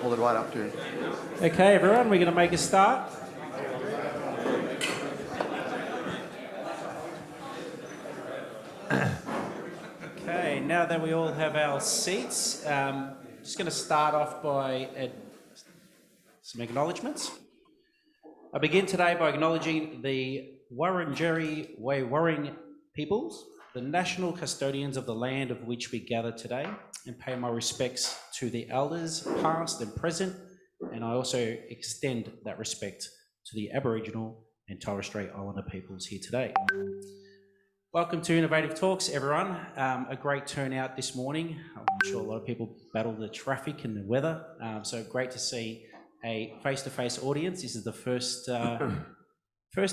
hold it right up to you. Okay, everyone, we're going to make a start. Okay, now that we all have our seats, just going to start off by some acknowledgements. I begin today by acknowledging the Wurundjeri Woi-wurrung peoples, the national custodians of the land of which we gather today, and pay my respects to the elders, past and present, and I also extend that respect to the Aboriginal and Torres Strait Islander peoples here today. Welcome to Innovative Talks, everyone. A great turnout this morning. I'm sure a lot of people battled the traffic and the weather, so great to see a face-to-face audience. This is the first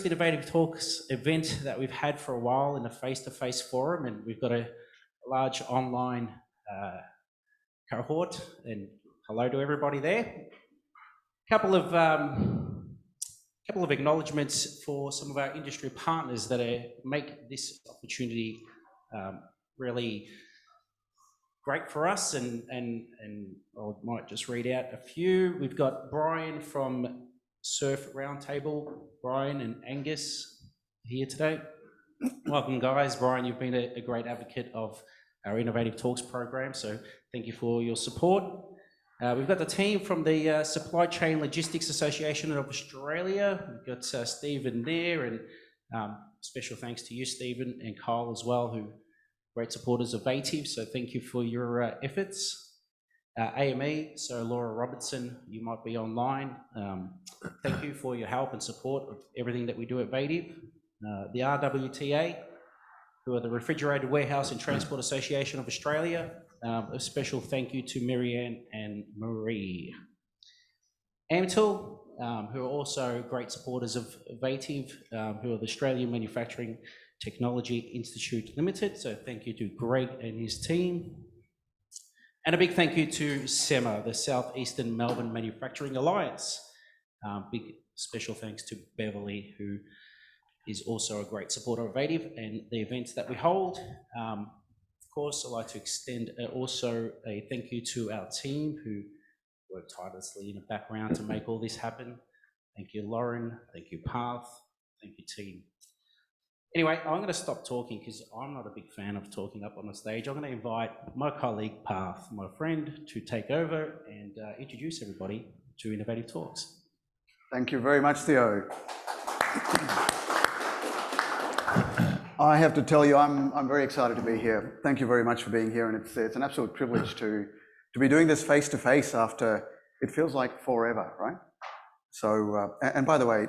Innovative Talks event that we've had for a while in a face-to-face forum, and we've got a large online cohort, and hello to everybody there. Couple of acknowledgements for some of our industry partners that make this opportunity really great for us, and I might just read out a few. We've got Brian from Surf Roundtable, Brian and Angus here today. Welcome, guys. Brian, you've been a great advocate of our Innovative Talks program, so thank you for your support. We've got the team from the Supply Chain Logistics Association of Australia. We've got Stephen there, and special thanks to you, Stephen, and Kyle as well, who are great supporters of VATIV, so thank you for your efforts. AME, so Laura Robertson, you might be online. Thank you for your help and support of everything that we do at VATIV. The RWTA, who are the Refrigerated Warehouse and Transport Association of Australia. A special thank you to Marianne and Marie. AMTIL, who are also great supporters of VATIV, who are the Australian Manufacturing Technology Institute Limited. So thank you to Greg and his team. And a big thank you to SEMA, the Southeastern Melbourne Manufacturing Alliance. Big special thanks to Beverly, who is also a great supporter of VATIV and the events that we hold. Of course, I'd like to extend also a thank you to our team who work tirelessly in the background to make all this happen. Thank you, Lauren. Thank you, Path. Thank you, team. Anyway, I'm going to stop talking because I'm not a big fan of talking up on the stage. I'm going to invite my colleague, Path, my friend, to take over and introduce everybody to Innovative Talks. Thank you very much, Theo. I have to tell you, I'm very excited to be here. Thank you very much for being here, and it's an absolute privilege to be doing this face to face after it feels like forever, right? So, and by the way,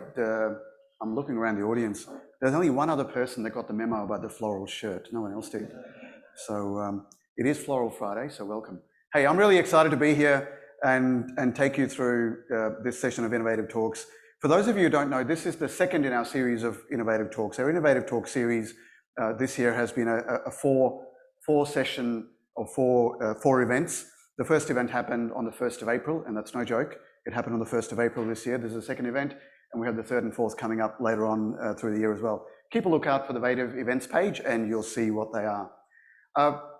I'm looking around the audience. There's only one other person that got the memo about the floral shirt. No one else did. So it is Floral Friday, so welcome. Hey, I'm really excited to be here and take you through this session of Innovative Talks. For those of you who don't know, this is the second in our series of Innovative Talks. Our Innovative Talk series this year has been a four session of four events. The first event happened on the 1st of April, and that's no joke. It happened on the 1st of April this year. This is the second event, and we have the third and fourth coming up later on through the year as well. Keep a lookout for the VATIV events page, and you'll see what they are.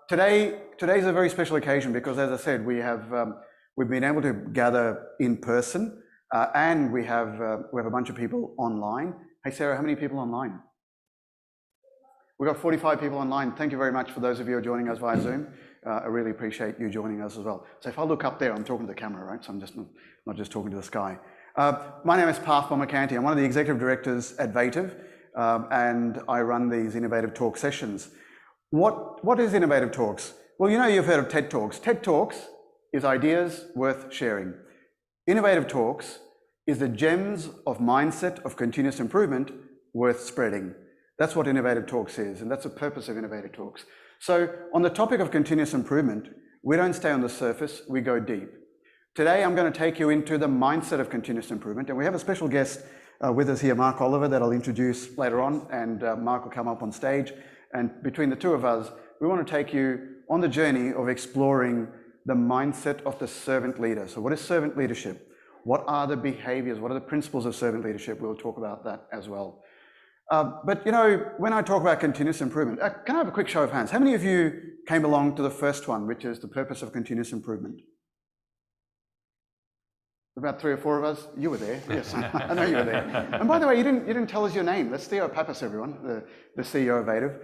Today's a very special occasion because, as I said, we've been able to gather in person. And we have a bunch of people online. Hey, Sarah, how many people online? We've got 45 people online. Thank you very much for those of you who are joining us via Zoom. I really appreciate you joining us as well. So if I look up there, I'm talking to the camera, right? So I'm just not just talking to the sky. My name is Path Bomacanti. I'm one of the executive directors at VATIV, and I run these Innovative Talk sessions. What is Innovative Talks? Well, you know, you've heard of TED Talks. TED Talks is ideas worth sharing. Innovative Talks is the gems of mindset of continuous improvement worth spreading. That's what Innovative Talks is, and that's the purpose of Innovative Talks. So on the topic of continuous improvement, we don't stay on the surface, we go deep. Today, I'm going to take you into the mindset of continuous improvement, and we have a special guest with us here, Mark Oliver, that I'll introduce later on, and Mark will come up on stage. And between the two of us, we want to take you on the journey of exploring the mindset of the servant leader. So what is servant leadership? What are the behaviors? What are the principles of servant leadership? We'll talk about that as well. But you know, when I talk about continuous improvement, can I have a quick show of hands? How many of you came along to the first one, which is the purpose of continuous improvement? About 3 or 4 of us. You were there. Yes, I know you were there. And by the way, you didn't tell us your name. That's Theo Pappas, everyone, the CEO of Vative.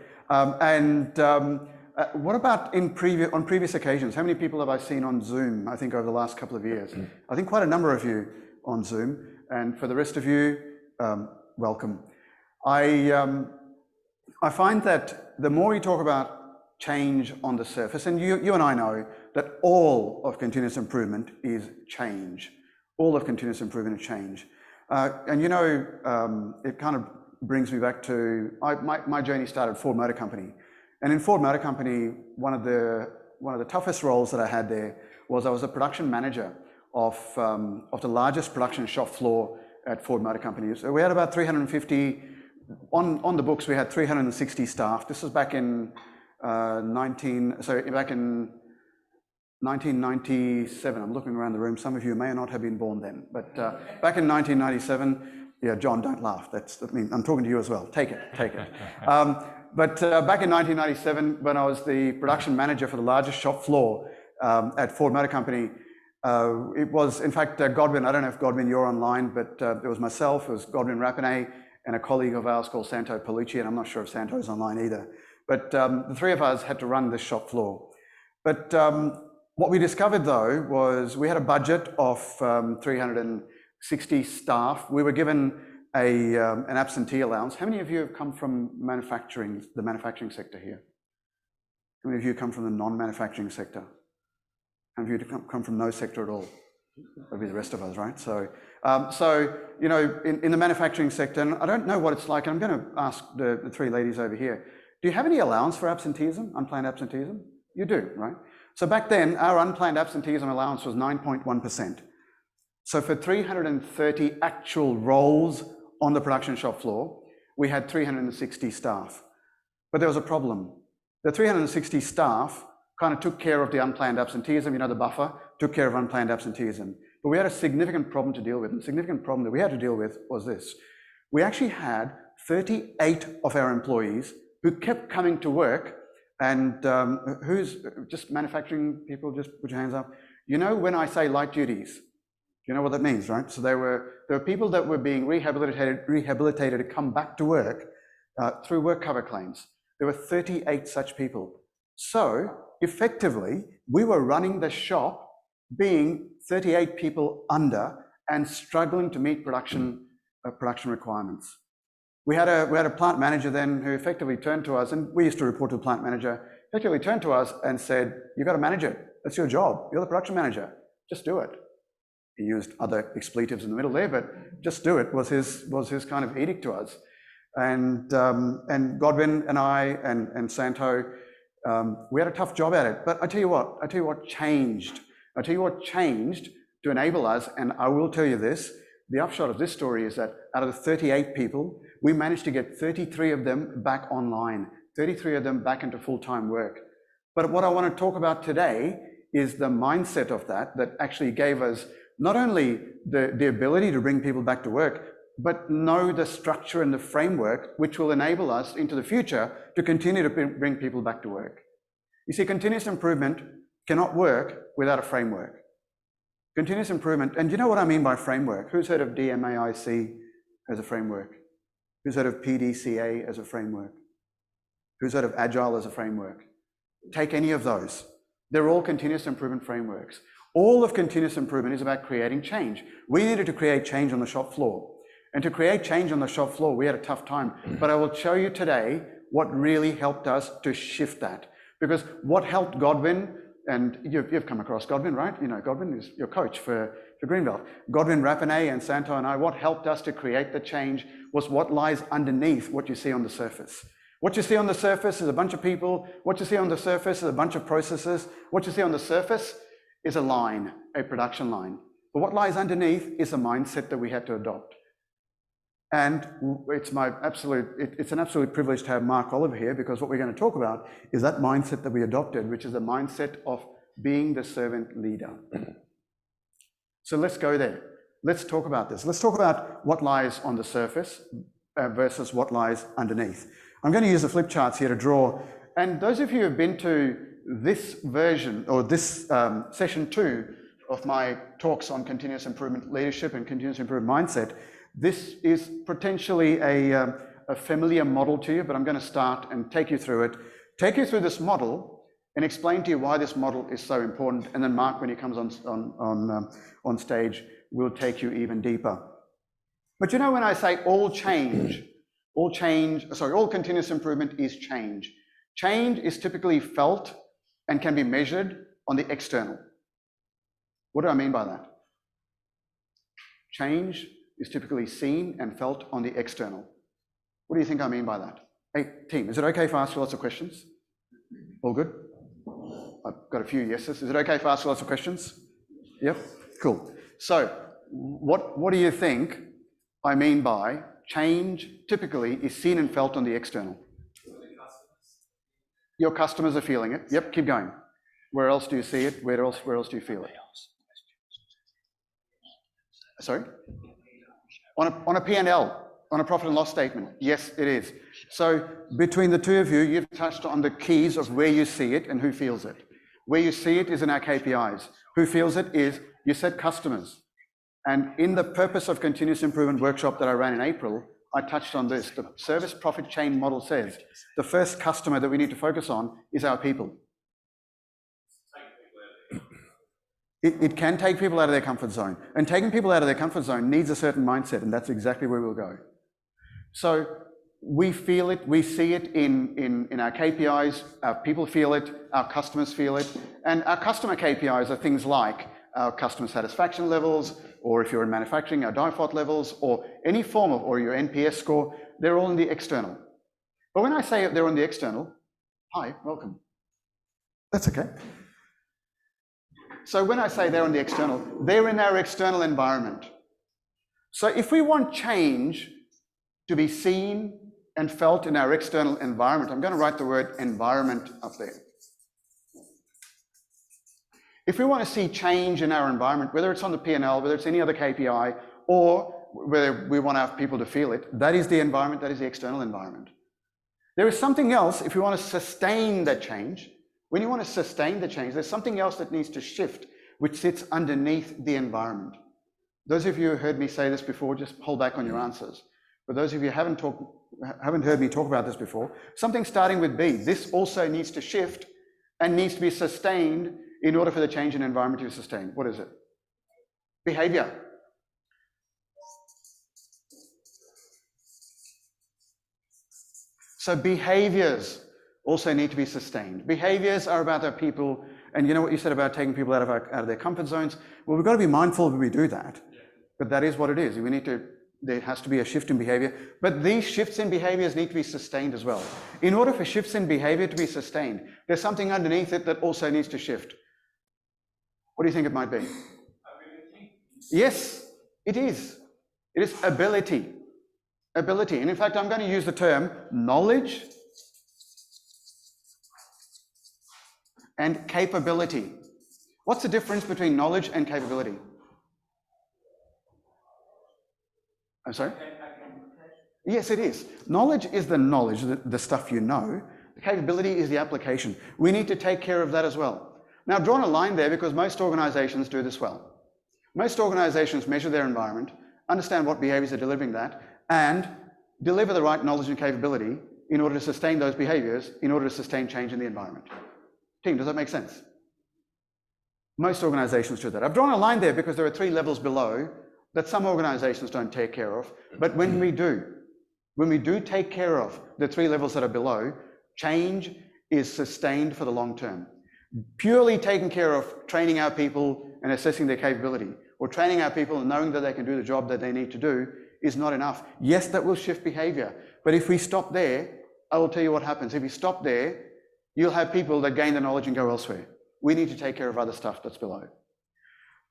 What about on previous occasions? How many people have I seen on Zoom, I think, over the last couple of years? I think quite a number of you on Zoom. And for the rest of you, welcome. I find that the more we talk about change on the surface, and you and I know that all of continuous improvement is change. All of continuous improvement is change. And it kind of brings me back to, my journey started at Ford Motor Company. And in Ford Motor Company, one of the toughest roles that I had there was I was a production manager of the largest production shop floor at Ford Motor Company. So we had about 350, on the books we had 360 staff. This was back in 1997. I'm looking around the room. Some of you may not have been born then, but back in 1997, yeah, John, don't laugh. I'm talking to you as well. Take it. But back in 1997, when I was the production manager for the largest shop floor at Ford Motor Company, it was, in fact, Godwin. I don't know if Godwin, you're online, but it was myself, it was Godwin Rapinay, and a colleague of ours called Santo Palucci, and I'm not sure if Santo's online either. But the 3 of us had to run this shop floor. But what we discovered, though, was we had a budget of 360 staff. We were given an absentee allowance. How many of you have come from the manufacturing sector here? How many of you come from the non-manufacturing sector? How many of you come from no sector at all? That'll be the rest of us, right? So in the manufacturing sector, and I don't know what it's like, and I'm going to ask the 3 ladies over here, do you have any allowance for absenteeism, unplanned absenteeism? You do, right? So back then, our unplanned absenteeism allowance was 9.1%. So for 330 actual roles on the production shop floor, we had 360 staff. But there was a problem. The 360 staff kind of took care of the unplanned absenteeism, the buffer, took care of unplanned absenteeism. But we had a significant problem to deal with. And the significant problem that we had to deal with was this. We actually had 38 of our employees who kept coming to work. And who's just manufacturing people, just put your hands up. When I say light duties, you know what that means, right? So there were people that were being rehabilitated to come back to work through work cover claims. There were 38 such people. So effectively, we were running the shop being 38 people under and struggling to meet production requirements. We had a plant manager then who effectively turned to us, and we used to report to the plant manager, effectively turned to us and said, "You've got to manage it. That's your job. You're the production manager. Just do it." He used other expletives in the middle there, but just do it was his kind of edict to us. And Godwin and I and Santo, we had a tough job at it. But I tell you what changed. I tell you what changed to enable us, and I will tell you this, the upshot of this story is that out of the 38 people, we managed to get 33 of them back online, 33 of them back into full-time work. But what I want to talk about today is the mindset of that actually gave us not only the ability to bring people back to work, but know the structure and the framework which will enable us into the future to continue to bring people back to work. You see, continuous improvement cannot work without a framework. Continuous improvement, and you know what I mean by framework? Who's heard of DMAIC as a framework? Who's heard of PDCA as a framework? Who's heard of Agile as a framework? Take any of those. They're all continuous improvement frameworks. All of continuous improvement is about creating change. We needed to create change on the shop floor. And to create change on the shop floor, we had a tough time. But I will show you today what really helped us to shift that. Because what helped Godwin, and you've come across Godwin, right? Godwin is your coach for Greenbelt. Godwin Rapinay and Santo and I, what helped us to create the change was what lies underneath what you see on the surface. What you see on the surface is a bunch of people. What you see on the surface is a bunch of processes. What you see on the surface is a line, a production line. But what lies underneath is a mindset that we had to adopt. And it's an absolute privilege to have Mark Oliver here, because what we're going to talk about is that mindset that we adopted, which is the mindset of being the servant leader. So let's go there. Let's talk about this. Let's talk about what lies on the surface versus what lies underneath. I'm going to use the flip charts here to draw. And those of you who have been to this version or this session 2 of my talks on continuous improvement leadership and continuous improvement mindset, this is potentially a familiar model to you, but I'm going to start and take you through it, take you through this model and explain to you why this model is so important. And then Mark, when he comes on stage, will take you even deeper. But you know, when I say all continuous improvement is change. Change is typically felt and can be measured on the external. What do I mean by that? Change is typically seen and felt on the external. What do you think I mean by that? Hey, team, is it okay if I ask you lots of questions? All good? I've got a few yeses. Is it okay if I ask you lots of questions? Yep, cool. So, what do you think I mean by change typically is seen and felt on the external? Your customers are feeling it. Yep, keep going. Where else do you see it? Where else do you feel it? Sorry? On a P&L, on a profit and loss statement. Yes, it is. So between the two of you, you've touched on the keys of where you see it and who feels it. Where you see it is in our KPIs. Who feels it is, you said customers. And in the purpose of continuous improvement workshop that I ran in April, I touched on this. The service profit chain model says the first customer that we need to focus on is our people. It can take people out of their comfort zone. And taking people out of their comfort zone needs a certain mindset, and that's exactly where we'll go. So we feel it, we see it in our KPIs, our people feel it, our customers feel it, and our customer KPIs are things like our customer satisfaction levels, or if you're in manufacturing, our DIFOT levels, or any form of, or your NPS score, they're all in the external. But when I say they're on the external, hi, welcome. That's okay. So when I say they're on the external, they're in our external environment. So if we want change to be seen and felt in our external environment, I'm going to write the word environment up there. If we want to see change in our environment, whether it's on the P&L, whether it's any other KPI, or whether we want our people to feel it, that is the environment, that is the external environment. There is something else if we want to sustain that change. When you want to sustain the change, there's something else that needs to shift, which sits underneath the environment. Those of you who heard me say this before, just hold back on your answers. For those of you who haven't heard me talk about this before, something starting with B, this also needs to shift and needs to be sustained in order for the change in environment to be sustained. What is it? Behavior. So behaviors also need to be sustained. Behaviors are about our people, and you know what you said about taking people out of their comfort zones? Well, we've got to be mindful when we do that, but that is what it is. There has to be a shift in behavior, but these shifts in behaviors need to be sustained as well. In order for shifts in behavior to be sustained, there's something underneath it that also needs to shift. What do you think it might be? Ability. Yes, it is. It is ability. Ability. And in fact, I'm going to use the term knowledge and capability. What's the difference between knowledge and capability? I'm sorry? Yes, it is. Knowledge is the knowledge, the stuff you know. The capability is the application. We need to take care of that as well. Now, I've drawn a line there because most organizations do this well. Most organizations measure their environment, understand what behaviors are delivering that, and deliver the right knowledge and capability in order to sustain those behaviors, in order to sustain change in the environment. Team, does that make sense? Most organizations do that. I've drawn a line there because there are 3 levels below that some organizations don't take care of, but when we do take care of the 3 levels that are below, change is sustained for the long term. Purely taking care of training our people and assessing their capability, or training our people and knowing that they can do the job that they need to do is not enough. Yes, that will shift behavior, but if we stop there, I will tell you what happens. If you stop there, you'll have people that gain the knowledge and go elsewhere. We need to take care of other stuff that's below.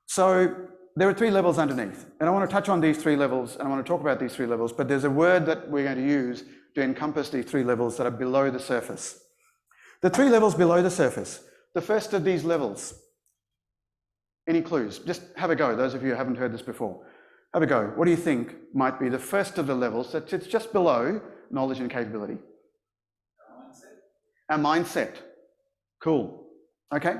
So there are 3 levels underneath, and I want to touch on these 3 levels, and I want to talk about these 3 levels, but there's a word that we're going to use to encompass these 3 levels that are below the surface. The 3 levels below the surface. The first of these levels. Any clues? Just have a go, those of you who haven't heard this before. Have a go. What do you think might be the first of the levels that sits just below knowledge and capability? Our mindset. Cool. Okay.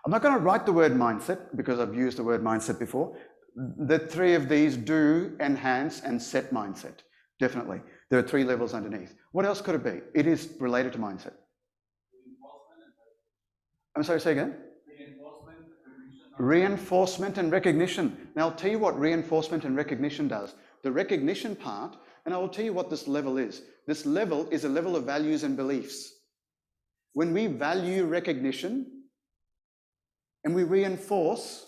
I'm not going to write the word mindset because I've used the word mindset before. The three of these do enhance and set mindset, definitely. There are 3 levels underneath. What else could it be? It is related to mindset. I'm sorry, say again? Reinforcement and recognition. Now, I'll tell you what reinforcement and recognition does. The recognition part, and I will tell you what this level is. This level is a level of values and beliefs. When we value recognition and we reinforce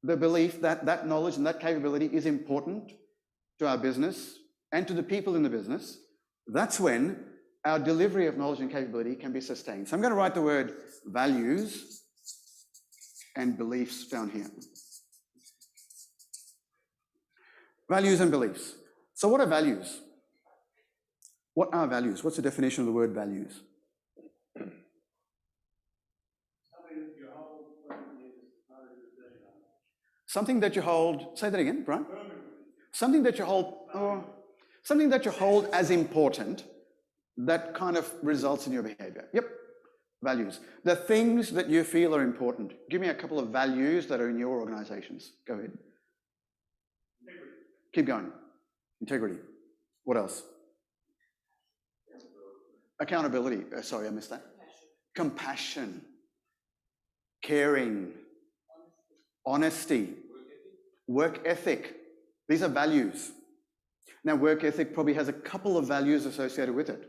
the belief that that knowledge and that capability is important to our business and to the people in the business, that's when our delivery of knowledge and capability can be sustained. So I'm going to write the word values and beliefs down here. Values and beliefs. So what are values? What are values? What's the definition of the word values? Something that you hold, say that again, Brian. Something that you hold as important that kind of results in your behavior. Yep, values. The things that you feel are important. Give me a couple of values that are in your organizations. Go ahead. Integrity. Keep going. Integrity. What else? Accountability. Sorry, I missed that. Compassion. Caring. Honesty. Work ethic. These are values. Now, work ethic probably has a couple of values associated with it.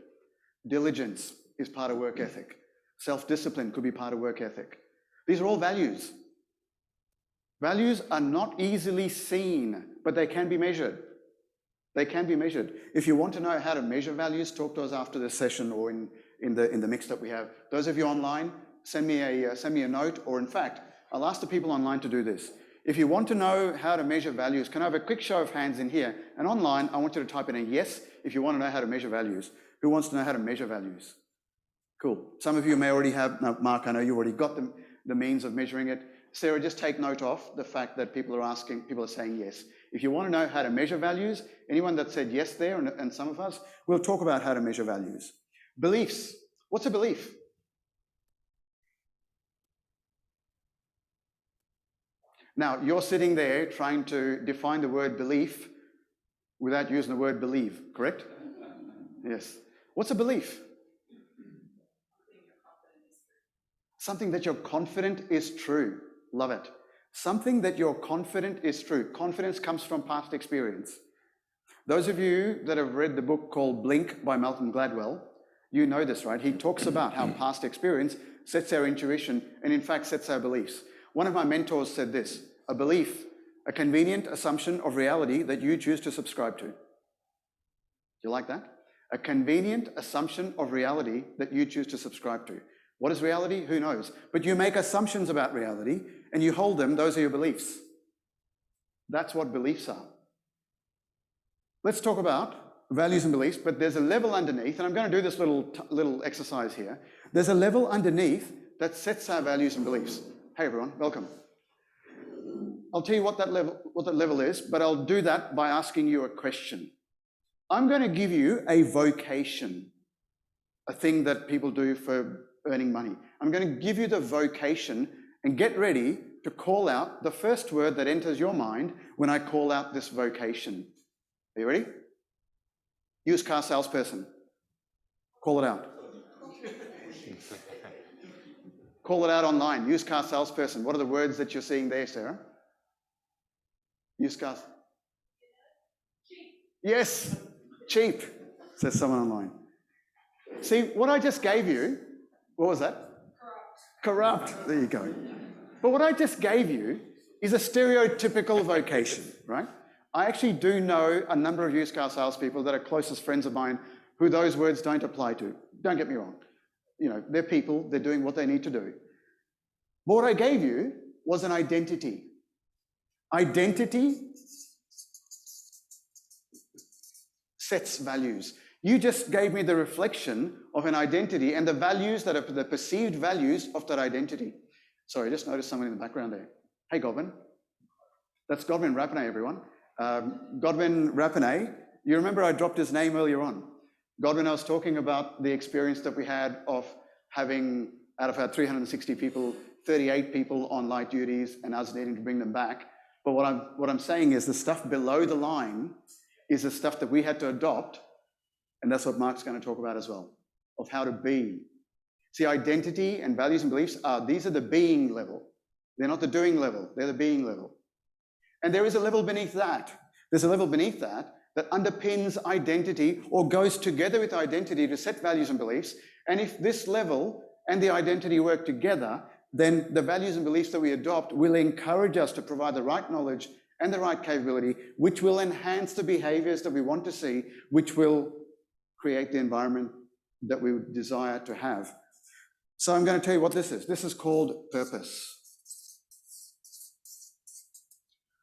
Diligence is part of work ethic. Self-discipline could be part of work ethic. These are all values. Values are not easily seen, but they can be measured. They can be measured. If you want to know how to measure values, talk to us after this session or in the mix that we have. Those of you online, send me a note, or in fact, I'll ask the people online to do this. If you want to know how to measure values, can I have a quick show of hands in here? And online, I want you to type in a yes if you want to know how to measure values. Who wants to know how to measure values? Cool. Some of you may already have, no, Mark, I know you already got the means of measuring it. Sarah, just take note of the fact that people are saying yes. If you want to know how to measure values, anyone that said yes there, and some of us, we'll talk about how to measure values. Beliefs. What's a belief? Now, you're sitting there trying to define the word belief without using the word believe, correct? Yes. What's a belief? Something that you're confident is true. Love it. Something that you're confident is true. Confidence comes from past experience. Those of you that have read the book called Blink by Malcolm Gladwell, you know this, right? He talks about how past experience sets our intuition and in fact sets our beliefs. One of my mentors said this: a belief, a convenient assumption of reality that you choose to subscribe to. Do you like that? A convenient assumption of reality that you choose to subscribe to. What is reality? Who knows? But you make assumptions about reality and you hold them. Those are your beliefs. That's what beliefs are. Let's talk about values and beliefs, but there's a level underneath, and I'm going to do this little exercise here. There's a level underneath that sets our values and beliefs. Hey everyone, welcome. I'll tell you what that level is, but I'll do that by asking you a question. I'm going to give you a vocation, a thing that people do for earning money. I'm going to give you the vocation, and get ready to call out the first word that enters your mind when I call out this vocation. Are you ready? Used car salesperson. Call it out. Call it out online. Used car salesperson. What are the words that you're seeing there, Sarah? Used cars. Cheap. Yes, cheap, says someone online. See, what I just gave you, what was that? Corrupt. There you go. But what I just gave you is a stereotypical vocation, right? I actually do know a number of used car salespeople that are closest friends of mine who those words don't apply to. Don't get me wrong. You know, they're people, they're doing what they need to do. But what I gave you was an identity. Identity sets values. You just gave me the reflection of an identity and the values that are the perceived values of that identity. Sorry, I just noticed someone in the background there. Hey, Godwin. That's Godwin Rapinay, everyone. Godwin Rapinay, you remember I dropped his name earlier on. Godwin, I was talking about the experience that we had of having, out of our 360 people, 38 people on light duties and us needing to bring them back. But what I'm saying is the stuff below the line is the stuff that we had to adopt, and that's what Mark's going to talk about as well, of how to be. See, identity and values and beliefs these are the being level. They're not the doing level, they're the being level. And there is a level beneath that. There's a level beneath that underpins identity or goes together with identity to set values and beliefs. And if this level and the identity work together, then the values and beliefs that we adopt will encourage us to provide the right knowledge and the right capability, which will enhance the behaviors that we want to see, which will create the environment that we would desire to have. So I'm going to tell you what this is. This is called purpose.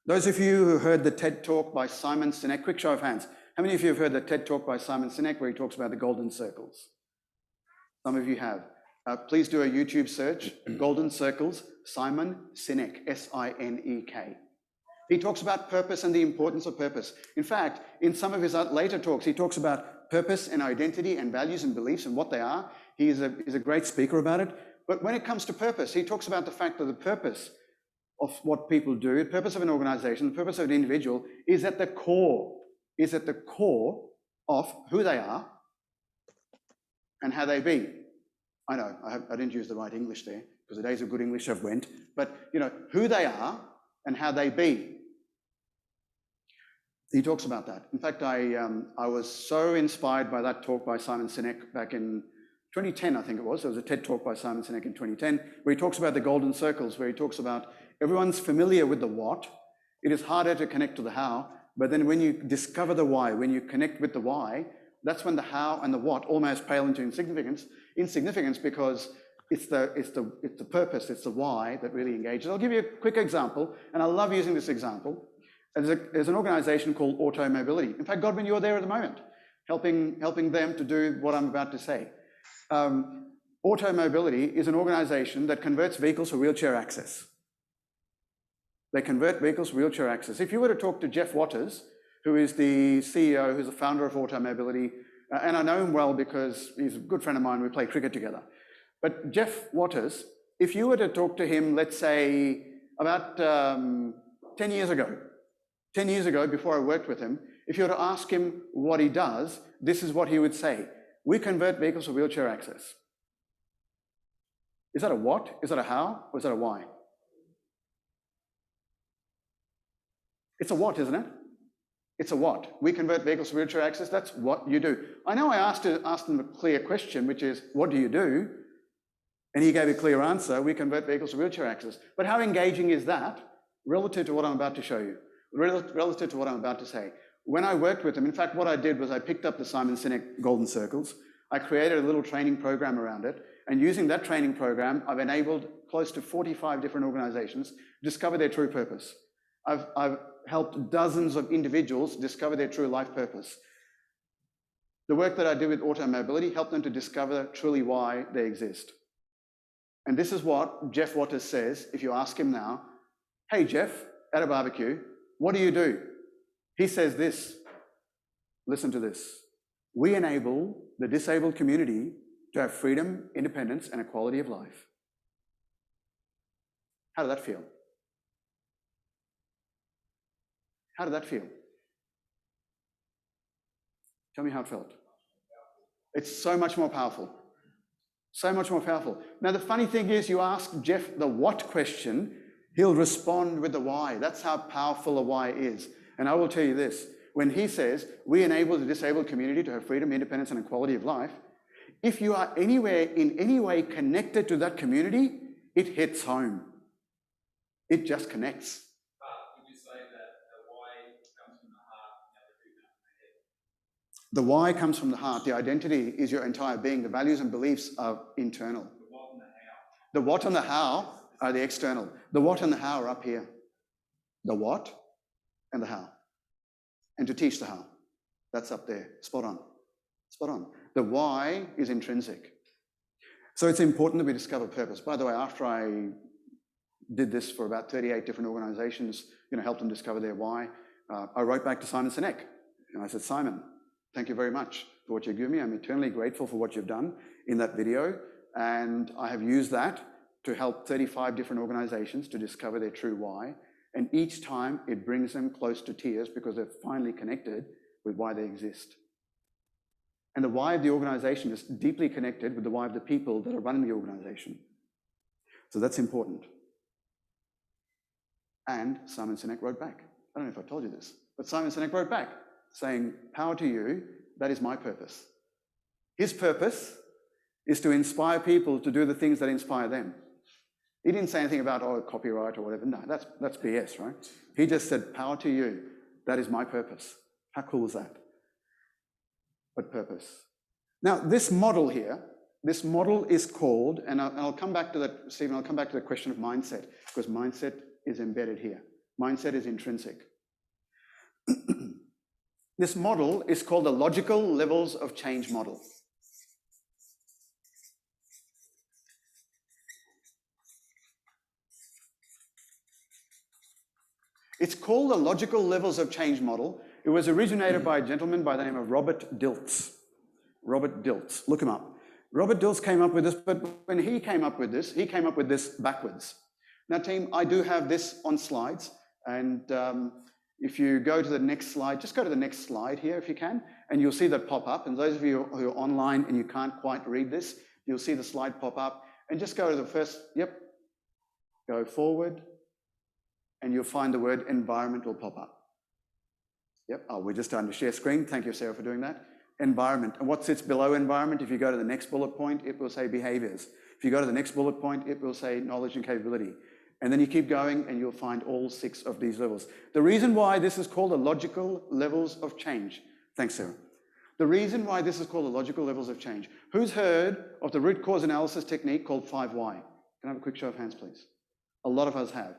Those of you who heard the TED Talk by Simon Sinek, quick show of hands. How many of you have heard the TED Talk by Simon Sinek where he talks about the golden circles? Some of you have. Please do a YouTube search, Golden Circles, Simon Sinek, S-I-N-E-K. He talks about purpose and the importance of purpose. In fact, in some of his later talks, he talks about purpose and identity and values and beliefs and what they are. He's a great speaker about it. But when it comes to purpose, he talks about the fact that the purpose of what people do, the purpose of an organization, the purpose of an individual is at the core of who they are and how they be. I know, I didn't use the right English there because the days of good English have went, but you know, who they are and how they be. He talks about that. In fact, I was so inspired by that talk by Simon Sinek back in 2010, I think it was. There was a TED Talk by Simon Sinek in 2010 where he talks about the golden circles, where he talks about everyone's familiar with the what. It is harder to connect to the how, but then when you discover the why, when you connect with the why, that's when the how and the what almost pale into insignificance because it's the purpose, it's the why that really engages. I'll give you a quick example, and I love using this example. There's an organization called Automobility. In fact, Godwin, you're there at the moment, helping them to do what I'm about to say. Automobility is an organization that converts vehicles for wheelchair access. They convert vehicles for wheelchair access. If you were to talk to Jeff Waters, who is the CEO, who's the founder of Automobility, and I know him well because he's a good friend of mine, we play cricket together. But Jeff Waters, if you were to talk to him, let's say about 10 years ago, before I worked with him, if you were to ask him what he does, this is what he would say. We convert vehicles for wheelchair access. Is that a what? Is that a how? Or is that a why? It's a what, isn't it? It's a what. We convert vehicles for wheelchair access. That's what you do. I know I asked him a clear question, which is, what do you do? And he gave a clear answer. We convert vehicles for wheelchair access. But how engaging is that relative to what I'm about to show you? Relative to what I'm about to say? When I worked with him, in fact, what I did was I picked up the Simon Sinek Golden Circles. I created a little training program around it. And using that training program, I've enabled close to 45 different organizations discover their true purpose. I've helped dozens of individuals discover their true life purpose. The work that I did with Automobility helped them to discover truly why they exist. And this is what Jeff Waters says if you ask him now, hey Jeff, at a barbecue, what do you do? He says this, listen to this. We enable the disabled community to have freedom, independence, and a quality of life. How did that feel? How did that feel? Tell me how it felt. It's so much more powerful. So much more powerful. Now, the funny thing is, you ask Jeff the what question, he'll respond with the why. That's how powerful a why is. And I will tell you this, when he says, we enable the disabled community to have freedom, independence, and a quality of life, if you are anywhere in any way connected to that community, it hits home. It just connects. The why comes from the heart. The identity is your entire being. The values and beliefs are internal. The what and the how are the external. The what and the how are up here. The what and the how. And to teach the how. That's up there. Spot on. Spot on. The why is intrinsic. So it's important that we discover purpose. By the way, after I did this for about 38 different organizations, helped them discover their why, I wrote back to Simon Sinek. And I said, Simon, thank you very much for what you've given me. I'm eternally grateful for what you've done in that video. And I have used that to help 35 different organizations to discover their true why. And each time it brings them close to tears because they're finally connected with why they exist. And the why of the organization is deeply connected with the why of the people that are running the organization. So that's important. And Simon Sinek wrote back. I don't know if I told you this, but Simon Sinek wrote back saying, power to you, that is my purpose. His purpose is to inspire people to do the things that inspire them. He didn't say anything about, oh, copyright or whatever. No, that's BS, right? He just said, power to you, that is my purpose. How cool is that? But purpose. Now, this model here, this model is called, and I'll come back to that, Stephen, I'll come back to the question of mindset, because mindset is embedded here. Mindset is intrinsic. This model is called the logical levels of change model. It's called the logical levels of change model. It was originated by a gentleman by the name of Robert Dilts. Robert Dilts, look him up. Robert Dilts came up with this, but when he came up with this backwards. Now team, I do have this on slides, and if you go to the next slide, just go to the next slide here if you can, and you'll see that pop up. And those of you who are online and you can't quite read this, you'll see the slide pop up, and just go to the first, yep, go forward, and you'll find the word environment will pop up. Yep, oh, we're just trying to share screen. Thank you, Sarah, for doing that. Environment, and what sits below environment, if you go to the next bullet point, it will say behaviors. If you go to the next bullet point, it will say knowledge and capability. And then you keep going and you'll find all 6 of these levels. The reason why this is called the logical levels of change. Thanks, Sarah. The reason why this is called the logical levels of change. Who's heard of the root cause analysis technique called 5 Why? Can I have a quick show of hands, please? A lot of us have.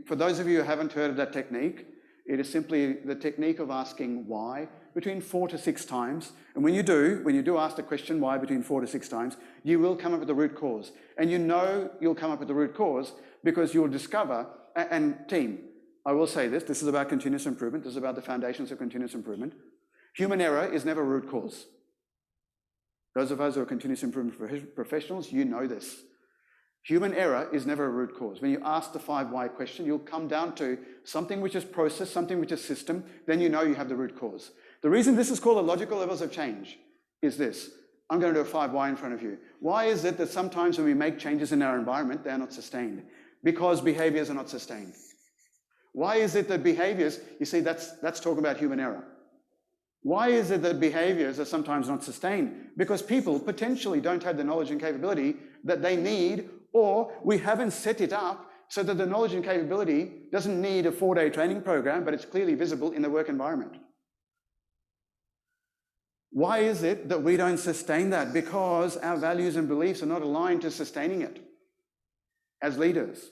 For those of you who haven't heard of that technique, it is simply the technique of asking why between 4 to 6 times. And when you do ask the question why between 4 to 6 times, you will come up with the root cause. And you know you'll come up with the root cause because you'll discover, and team, I will say this is about continuous improvement. This is about the foundations of continuous improvement. Human error is never a root cause. Those of us who are continuous improvement professionals, you know this. Human error is never a root cause. When you ask the 5 why question, you'll come down to something which is process, something which is system, then you know you have the root cause. The reason this is called the logical levels of change is this. I'm going to do a 5 why in front of you. Why is it that sometimes when we make changes in our environment, they're not sustained? Because behaviors are not sustained. Why is it that behaviors, you see, that's talking about human error. Why is it that behaviors are sometimes not sustained? Because people potentially don't have the knowledge and capability that they need, or we haven't set it up so that the knowledge and capability doesn't need a 4-day training program, but it's clearly visible in the work environment. Why is it that we don't sustain that? Because our values and beliefs are not aligned to sustaining it as leaders.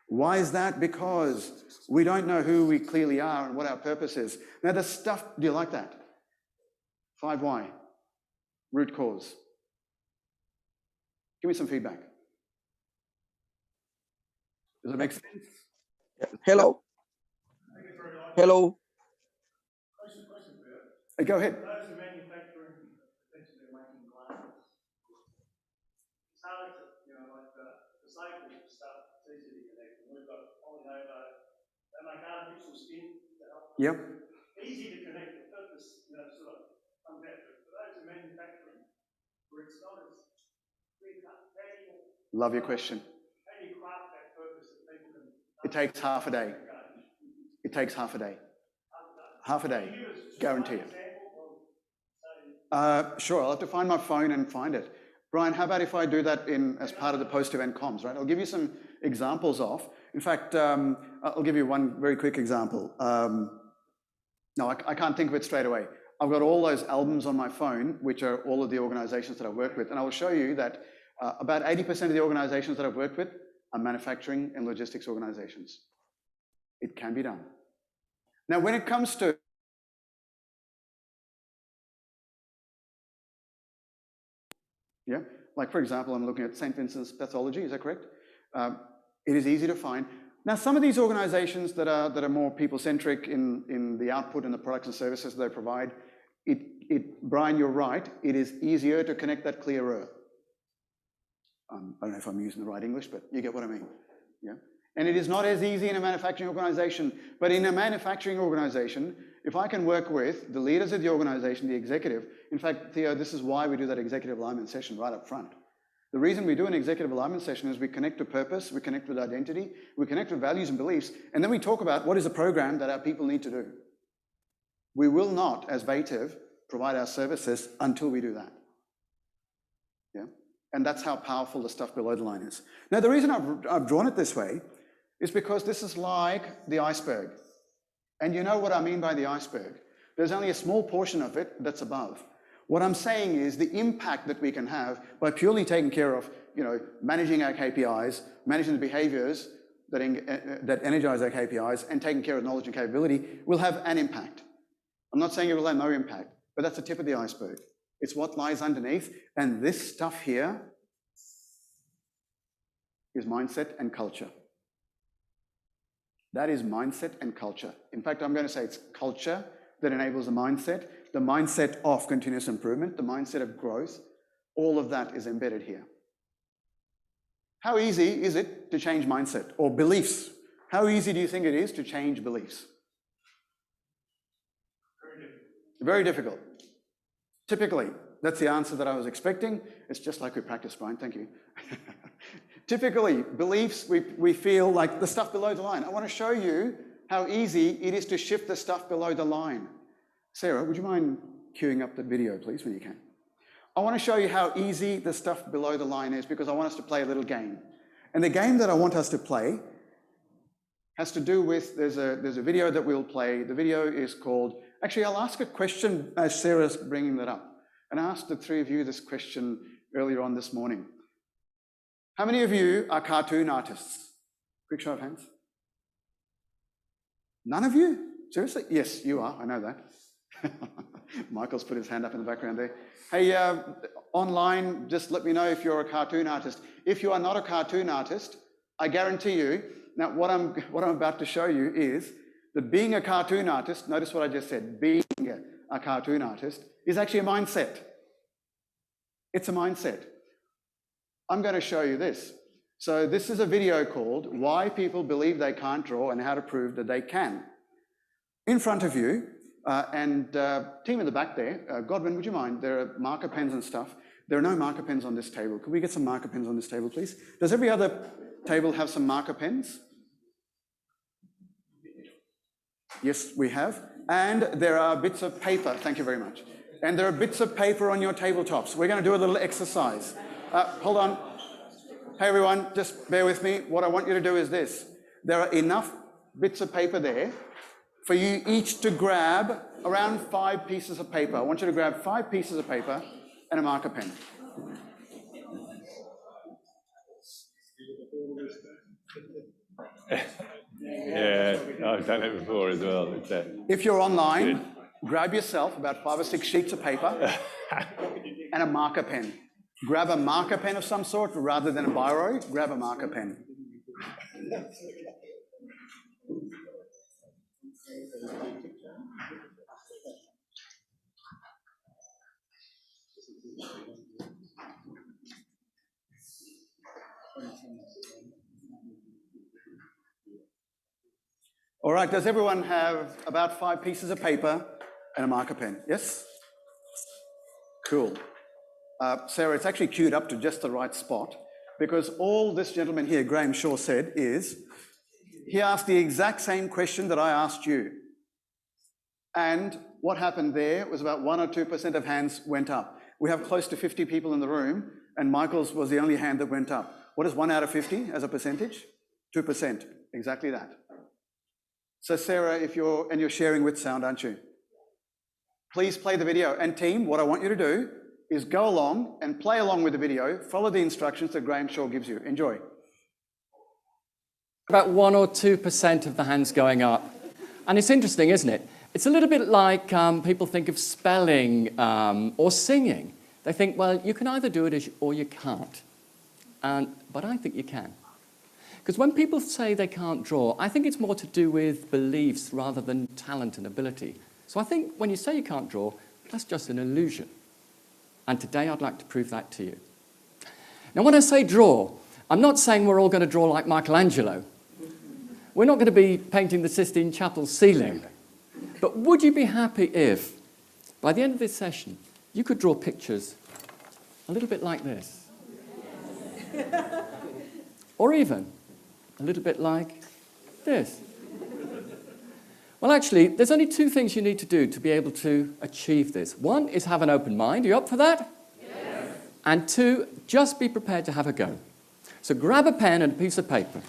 Why is that? Because we don't know who we clearly are and what our purpose is. Now the stuff, do you like that? 5 why, root cause. Give me some feedback. Does it make sense? Hello. Hello. Go ahead. Those who manufacture and essentially making glasses. It's hard to, like the cycle stuff, it's easy to connect. We've got polynovo, they make artificial skin to help. Yep. Easy to connect. The purpose, sort of comes out. But for those who manufacturing, where it's not as clear cut, Love your question. How do you craft that purpose that people can? It takes half a day. It takes half a day. Half a day, guarantee it. Sure, I'll have to find my phone and find it. Brian, how about if I do that as part of the post-event comms, right? I'll give you some examples of. In fact, I'll give you one very quick example. No, I can't think of it straight away. I've got all those albums on my phone, which are all of the organizations that I've worked with. And I will show you that about 80% of the organizations that I've worked with are manufacturing and logistics organizations. It can be done. Now, when it comes to like for example, I'm looking at St. Vincent's pathology, is that correct? It is easy to find. Now, some of these organizations that are more people-centric in the output and the products and services they provide, Brian, you're right, it is easier to connect that clearer. I don't know if I'm using the right English, but you get what I mean. Yeah. And it is not as easy in a manufacturing organization, but in a manufacturing organization, if I can work with the leaders of the organization, the executive, in fact, Theo, this is why we do that executive alignment session right up front. The reason we do an executive alignment session is we connect to purpose, we connect with identity, we connect with values and beliefs, and then we talk about what is a program that our people need to do. We will not, as Vative, provide our services until we do that. Yeah? And that's how powerful the stuff below the line is. Now, the reason I've drawn it this way is because this is like the iceberg. And you know what I mean by the iceberg. There's only a small portion of it that's above. What I'm saying is the impact that we can have by purely taking care of, managing our KPIs, managing the behaviors that energize our KPIs, and taking care of knowledge and capability will have an impact. I'm not saying it will have no impact, but that's the tip of the iceberg. It's what lies underneath, and this stuff here is mindset and culture. That is mindset and culture. In fact, I'm going to say it's culture that enables the mindset of continuous improvement, the mindset of growth. All of that is embedded here. How easy is it to change mindset or beliefs? How easy do you think it is to change beliefs? Very difficult. Typically, that's the answer that I was expecting. It's just like we practiced, Brian. Thank you. Typically, beliefs, we feel like the stuff below the line. I want to show you how easy it is to shift the stuff below the line. Sarah, would you mind queuing up the video, please, when you can? I want to show you how easy the stuff below the line is because I want us to play a little game. And the game that I want us to play has to do with, there's a video that we'll play. The video is called, actually, I'll ask a question as Sarah's bringing that up. And I asked the three of you this question earlier on this morning. How many of you are cartoon artists? Quick show of hands. None of you? Seriously? Yes, you are. I know that. Michael's put his hand up in the background there. Hey, online, just let me know if you're a cartoon artist. If you are not a cartoon artist, I guarantee you, now what I'm about to show you is that being a cartoon artist, notice what I just said, being a cartoon artist is actually a mindset. It's a mindset. I'm going to show you this. So this is a video called Why People Believe They Can't Draw and How to Prove That They Can. In front of you, and team in the back there, Godwin, would you mind? There are marker pens and stuff. There are no marker pens on this table. Could we get some marker pens on this table, please? Does every other table have some marker pens? Yes, we have. And there are bits of paper. Thank you very much. And there are bits of paper on your tabletops. We're going to do a little exercise. Hold on. Hey, everyone, just bear with me. What I want you to do is this. There are enough bits of paper there for you each to grab around 5 pieces of paper. I want you to grab 5 pieces of paper and a marker pen. Yeah, I've done it before as well. If you're online, grab yourself about 5 or 6 sheets of paper and a marker pen. Grab a marker pen of some sort rather than a biro. Grab a marker pen. All right, does everyone have about 5 pieces of paper and a marker pen? Yes? Cool. Sarah, it's actually queued up to just the right spot because all this gentleman here, Graham Shaw, said is, he asked the exact same question that I asked you. And what happened there was about 1 or 2% of hands went up. We have close to 50 people in the room, and Michael's was the only hand that went up. What is 1 out of 50 as a percentage? 2%, exactly that. So Sarah, if you're sharing with sound, aren't you? Please play the video. And team, what I want you to do is go along and play along with the video, follow the instructions that Graham Shaw gives you. Enjoy. About 1 or 2% of the hands going up. And it's interesting, isn't it? It's a little bit like people think of spelling or singing. They think, well, you can either do it or you can't. But I think you can. Because when people say they can't draw, I think it's more to do with beliefs rather than talent and ability. So I think when you say you can't draw, that's just an illusion. And today I'd like to prove that to you. Now, when I say draw, I'm not saying we're all going to draw like Michelangelo. We're not going to be painting the Sistine Chapel ceiling. But would you be happy if, by the end of this session, you could draw pictures a little bit like this? Or even a little bit like this? Well, actually, there's only two things you need to do to be able to achieve this. One is have an open mind. Are you up for that? Yes. And two, just be prepared to have a go. So grab a pen and a piece of paper.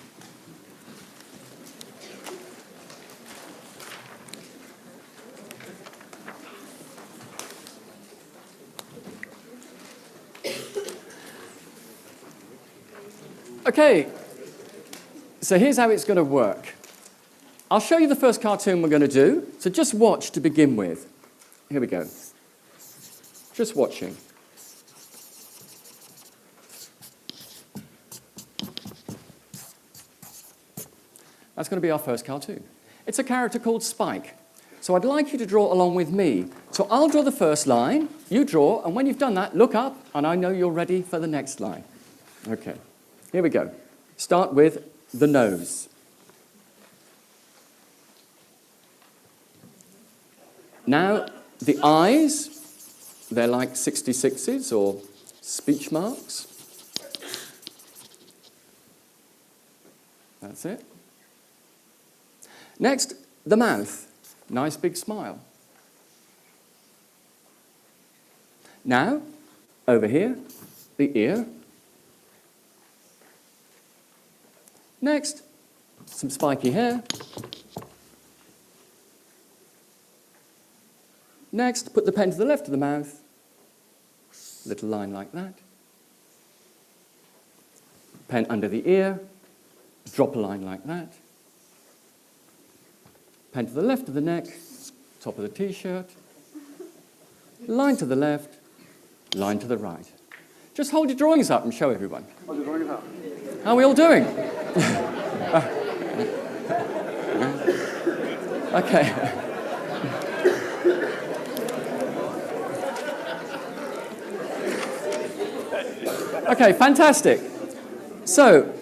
Okay, so here's how it's going to work. I'll show you the first cartoon we're going to do, so just watch to begin with. Here we go. Just watching. That's going to be our first cartoon. It's a character called Spike. So I'd like you to draw along with me. So I'll draw the first line, you draw, and when you've done that, look up, and I know you're ready for the next line. Okay, here we go. Start with the nose. Now, the eyes, they're like 66s or speech marks. That's it. Next, the mouth. Nice big smile. Now, over here, the ear. Next, some spiky hair. Next, put the pen to the left of the mouth. Little line like that. Pen under the ear. Drop a line like that. Pen to the left of the neck. Top of the t-shirt. Line to the left. Line to the right. Just hold your drawings up and show everyone. Hold your drawings up. How are we all doing? Okay. Okay, fantastic. So,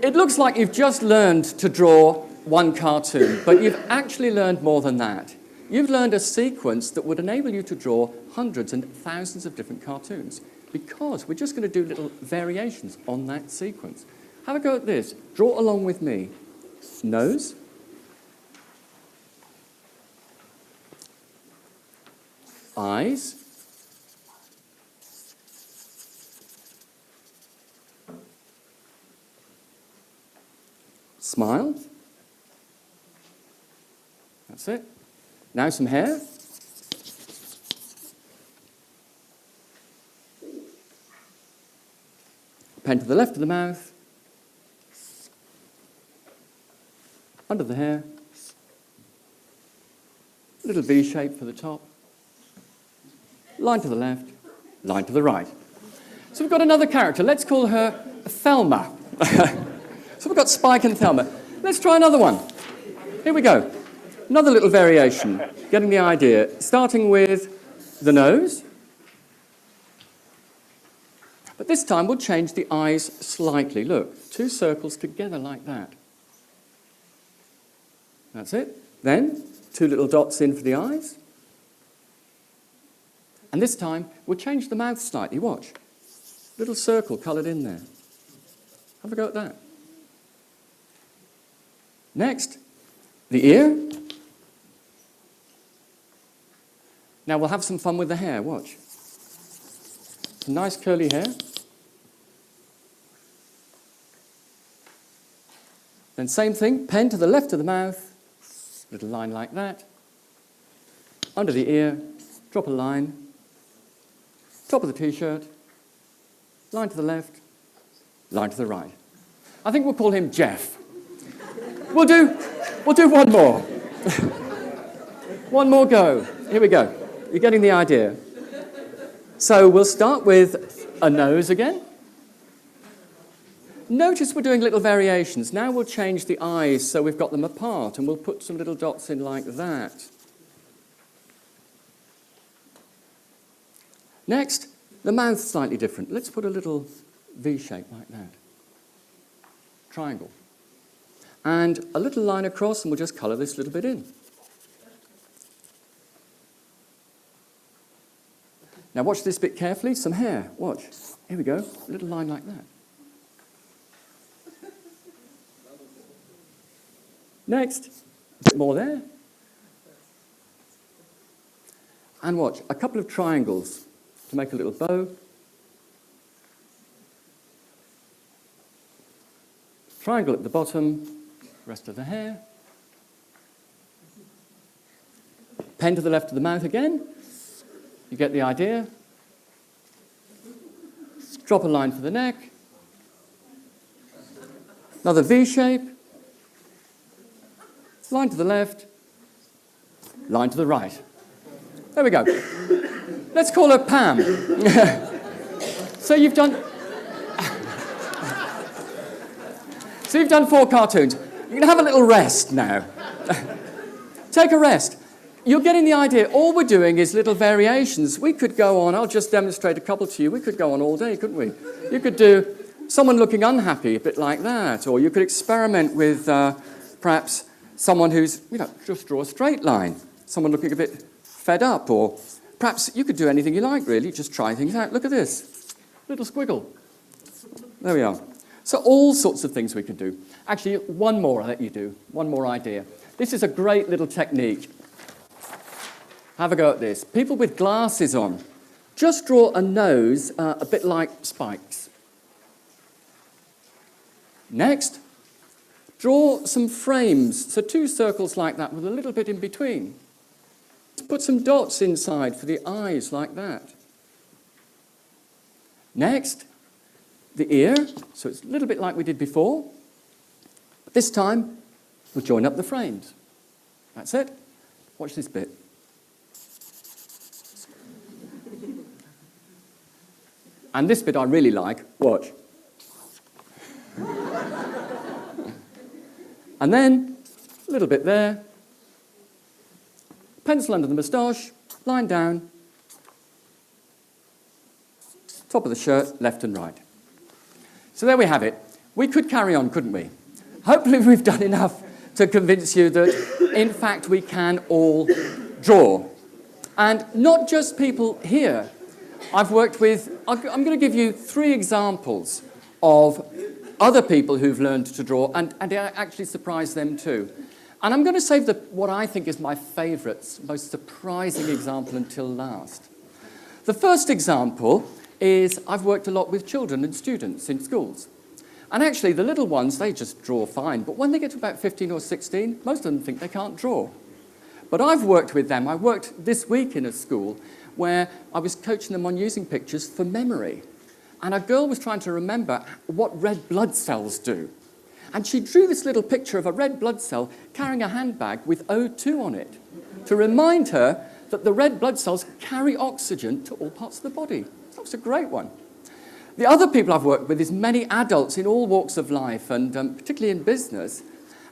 it looks like you've just learned to draw one cartoon, but you've actually learned more than that. You've learned a sequence that would enable you to draw hundreds and thousands of different cartoons, because we're just going to do little variations on that sequence. Have a go at this. Draw along with me. Nose. Eyes. Smile. That's it. Now some hair. Pen to the left of the mouth. Under the hair. Little V shape for the top. Line to the left. Line to the right. So we've got another character. Let's call her Thelma. So we've got Spike and Thelma. Let's try another one. Here we go. Another little variation. Getting the idea. Starting with the nose. But this time we'll change the eyes slightly. Look, two circles together like that. That's it. Then, two little dots in for the eyes. And this time, we'll change the mouth slightly. Watch. Little circle coloured in there. Have a go at that. Next, the ear. Now we'll have some fun with the hair. Watch. Some nice curly hair. Then same thing, pen to the left of the mouth. Little line like that. Under the ear, drop a line. Top of the t-shirt. Line to the left. Line to the right. I think we'll call him Jeff. We'll do one more. One more go. Here we go. You're getting the idea. So we'll start with a nose again. Notice we're doing little variations. Now we'll change the eyes so we've got them apart, and we'll put some little dots in like that. Next, the mouth's slightly different. Let's put a little V shape like that. Triangle. And a little line across, and we'll just colour this little bit in. Now watch this bit carefully, some hair, watch. Here we go, a little line like that. Next, a bit more there. And watch, a couple of triangles to make a little bow. Triangle at the bottom, rest of the hair. Pen to the left of the mouth again. You get the idea. Drop a line for the neck. Another V shape. Line to the left. Line to the right. There we go. Let's call her Pam. So you've done 4 cartoons. You can have a little rest now. Take a rest. You're getting the idea. All we're doing is little variations. We could go on. I'll just demonstrate a couple to you. We could go on all day, couldn't we? You could do someone looking unhappy, a bit like that. Or you could experiment with perhaps someone who's, just draw a straight line. Someone looking a bit fed up. Or perhaps you could do anything you like, really. Just try things out. Look at this. Little squiggle. There we are. So all sorts of things we could do. Actually, one more I'll let you do. One more idea. This is a great little technique. Have a go at this. People with glasses on, just draw a nose a bit like spikes. Next, draw some frames, so 2 circles like that with a little bit in between. Put some dots inside for the eyes like that. Next, the ear, so it's a little bit like we did before. But this time, we'll join up the frames. That's it. Watch this bit. And this bit I really like. Watch. And then, a little bit there. Pencil under the moustache, line down. Top of the shirt, left and right. So there we have it. We could carry on, couldn't we? Hopefully we've done enough to convince you that, in fact, we can all draw. And not just people here. I've worked with, I'm going to give you 3 examples of other people who've learned to draw, and it actually surprised them too. And I'm going to save what I think is my favourite, most surprising example until last. The first example is I've worked a lot with children and students in schools. And actually, the little ones, they just draw fine. But when they get to about 15 or 16, most of them think they can't draw. But I've worked with them. I worked this week in a school where I was coaching them on using pictures for memory. And a girl was trying to remember what red blood cells do. And she drew this little picture of a red blood cell carrying a handbag with O2 on it to remind her that the red blood cells carry oxygen to all parts of the body. That was a great one. The other people I've worked with is many adults in all walks of life, and particularly in business,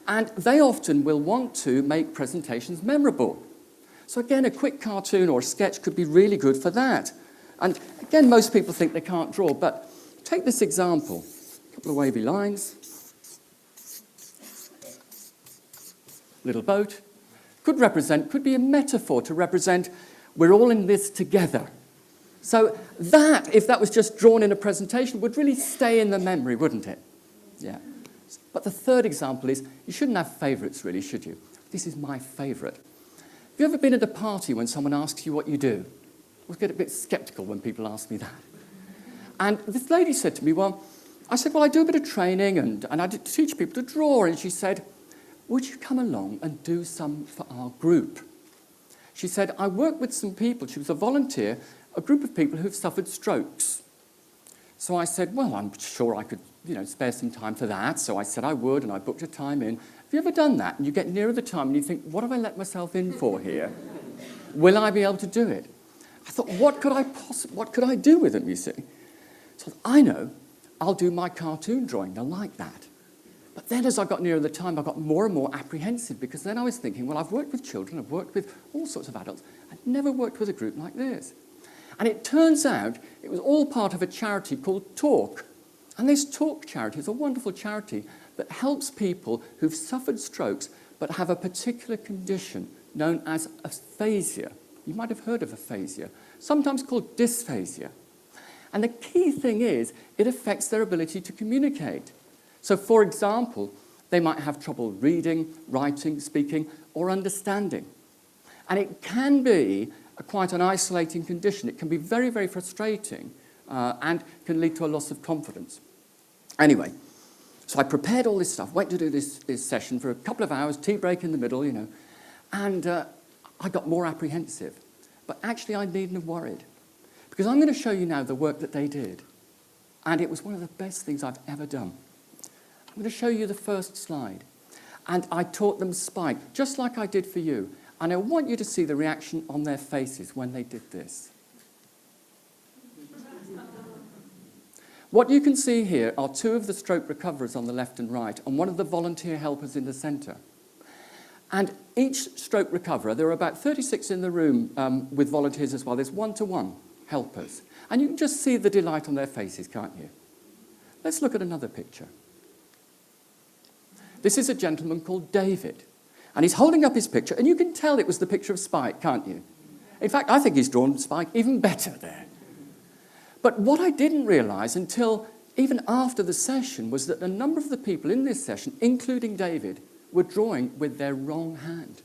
and they often will want to make presentations memorable. So again, a quick cartoon or a sketch could be really good for that. And again, most people think they can't draw, but take this example. A couple of wavy lines. Little boat. Could be a metaphor to represent we're all in this together. So that, if that was just drawn in a presentation, would really stay in the memory, wouldn't it? Yeah. But the third example is, you shouldn't have favourites really, should you? This is my favourite. Have you ever been at a party when someone asks you what you do? I get a bit sceptical when people ask me that. And this lady said to me, I said, I do a bit of training and I teach people to draw. And she said, would you come along and do some for our group? She said, I work with some people. She was a volunteer, a group of people who've suffered strokes. So I said, I'm sure I could, spare some time for that. So I said I would, and I booked a time in. Have you ever done that? And you get nearer the time and you think, what have I let myself in for here? Will I be able to do it? I thought, what could I do with them, you see? So I know, I'll do my cartoon drawing. They'll like that. But then as I got nearer the time, I got more and more apprehensive, because then I was thinking, I've worked with children, I've worked with all sorts of adults. I've never worked with a group like this. And it turns out it was all part of a charity called Talk. And this Talk charity is a wonderful charity that helps people who've suffered strokes but have a particular condition known as aphasia. You might have heard of aphasia, sometimes called dysphasia. And the key thing is, it affects their ability to communicate. So, for example, they might have trouble reading, writing, speaking, or understanding. And it can be quite an isolating condition. It can be very, very frustrating and can lead to a loss of confidence. Anyway, so I prepared all this stuff, went to do this session for a couple of hours, tea break in the middle, and I got more apprehensive. But actually, I needn't have worried, because I'm going to show you now the work that they did. And it was one of the best things I've ever done. I'm going to show you the first slide. And I taught them Spike, just like I did for you. And I want you to see the reaction on their faces when they did this. What you can see here are two of the stroke recoverers on the left and right, and one of the volunteer helpers in the centre. And each stroke recoverer, there are about 36 in the room with volunteers as well. There's one-to-one helpers. And you can just see the delight on their faces, can't you? Let's look at another picture. This is a gentleman called David. And he's holding up his picture, and you can tell it was the picture of Spike, can't you? In fact, I think he's drawn Spike even better there. But what I didn't realise until even after the session was that a number of the people in this session, including David, were drawing with their wrong hand.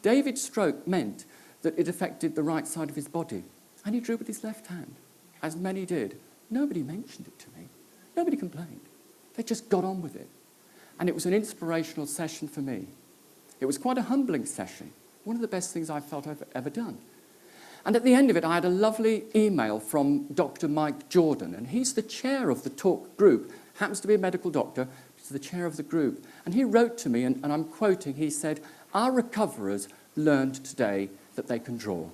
David's stroke meant that it affected the right side of his body, and he drew with his left hand, as many did. Nobody mentioned it to me. Nobody complained. They just got on with it. And it was an inspirational session for me. It was quite a humbling session, one of the best things I felt I've ever done. And at the end of it, I had a lovely email from Dr. Mike Jordan, and he's the chair of the Talk group, happens to be a medical doctor, he's the chair of the group. And he wrote to me, and I'm quoting, he said, "Our recoverers learned today that they can draw."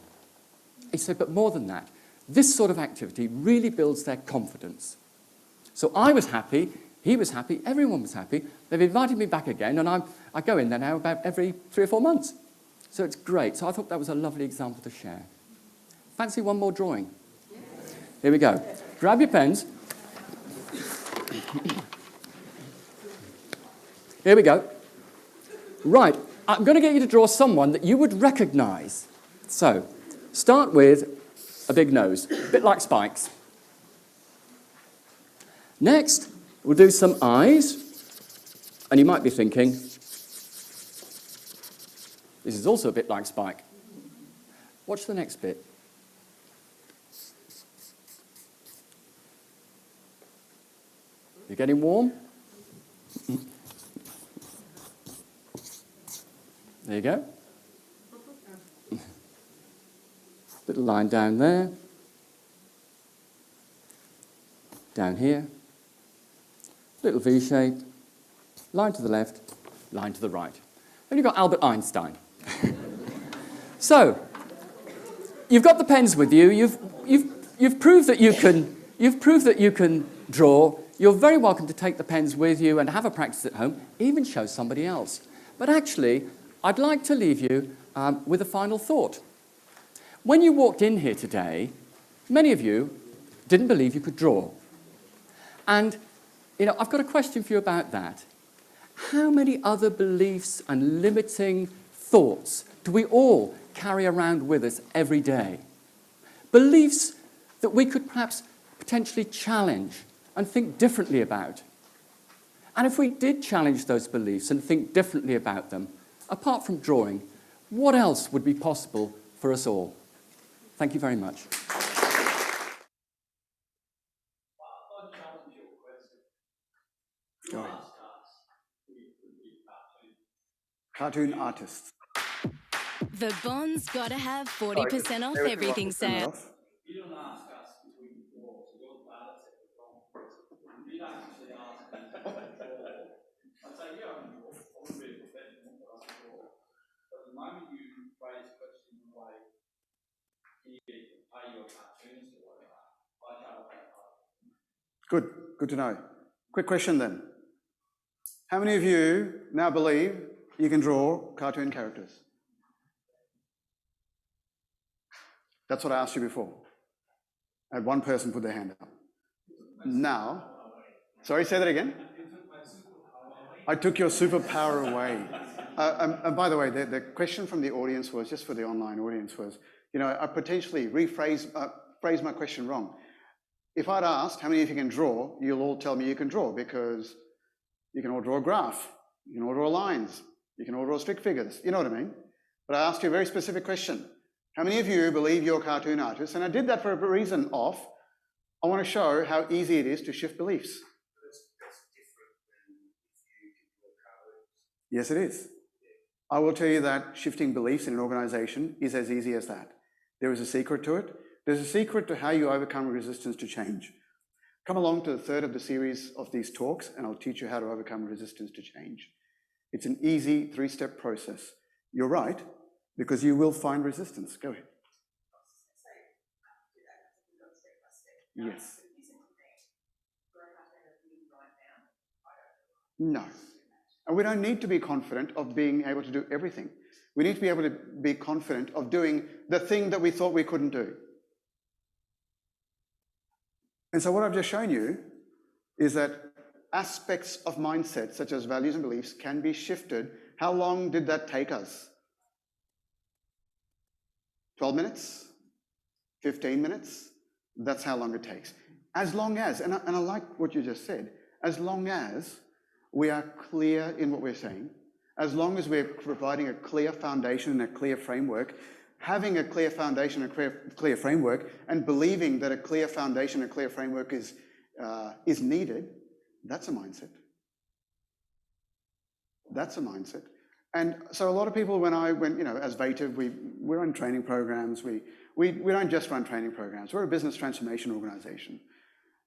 He said, but more than that, this sort of activity really builds their confidence. So I was happy, he was happy, everyone was happy. They've invited me back again, and I go in there now about every 3 or 4 months. So it's great. So I thought that was a lovely example to share. Fancy one more drawing? Yes. Here we go. Grab your pens. Here we go. Right, I'm going to get you to draw someone that you would recognise. So, start with a big nose, a bit like Spike's. Next, we'll do some eyes. And you might be thinking, this is also a bit like Spike. Watch the next bit. You're getting warm? There you go. Little line down there. Down here. Little V shape. Line to the left, line to the right. Then you've got Albert Einstein. So, you've got the pens with you. You've proved that you can. You've proved that you can draw. You're very welcome to take the pens with you and have a practice at home, even show somebody else. But actually, I'd like to leave you with a final thought. When you walked in here today, many of you didn't believe you could draw. And, I've got a question for you about that. How many other beliefs and limiting thoughts do we all carry around with us every day? Beliefs that we could perhaps potentially challenge and think differently about. And if we did challenge those beliefs and think differently about them, apart from drawing, what else would be possible for us all? Thank you very much. Go ahead. Cartoon artists. The Bond's got to have 40% off everything sale. You don't ask us if we can draw, so you're the part that said we're wrong. You don't actually ask me if I can draw. I'd say, yeah, I can draw. I wouldn't be a professional, but I can draw. But the moment you raise questions in the way, can you pay your cartoons or whatever, I can't pay that. Good to know. Quick question then. How many of you now believe you can draw cartoon characters? That's what I asked you before. I had one person put their hand up. Now, sorry, say that again? I took your superpower away. And by the way, the question from the audience was, just for the online audience, was, you know, I potentially phrased my question wrong. If I'd asked how many of you can draw, you'll all tell me you can draw, because you can all draw a graph, you can all draw lines, you can all draw stick figures, you know what I mean? But I asked you a very specific question. How many of you believe you're cartoon artists? And I did that for a reason of, I want to show how easy it is to shift beliefs. Yes, it is. I will tell you that shifting beliefs in an organization is as easy as that. There is a secret to it. There's a secret to how you overcome resistance to change. Come along to the third of the series of these talks, and I'll teach you how to overcome resistance to change. It's an easy 3-step process. You're right, because you will find resistance. Go ahead. Yes. No. And we don't need to be confident of being able to do everything. We need to be able to be confident of doing the thing that we thought we couldn't do. And so what I've just shown you is that aspects of mindset, such as values and beliefs, can be shifted. How long did that take us? 12 minutes? 15 minutes? That's how long it takes. As long as, and I like what you just said, as long as we are clear in what we're saying, as long as we're providing a clear foundation and a clear framework, having a clear foundation and a clear framework, and believing that a clear foundation and a clear framework is needed, that's a mindset. That's a mindset. And so a lot of people, when you know, as Vative, we run training programs. We don't just run training programs. We're a business transformation organization.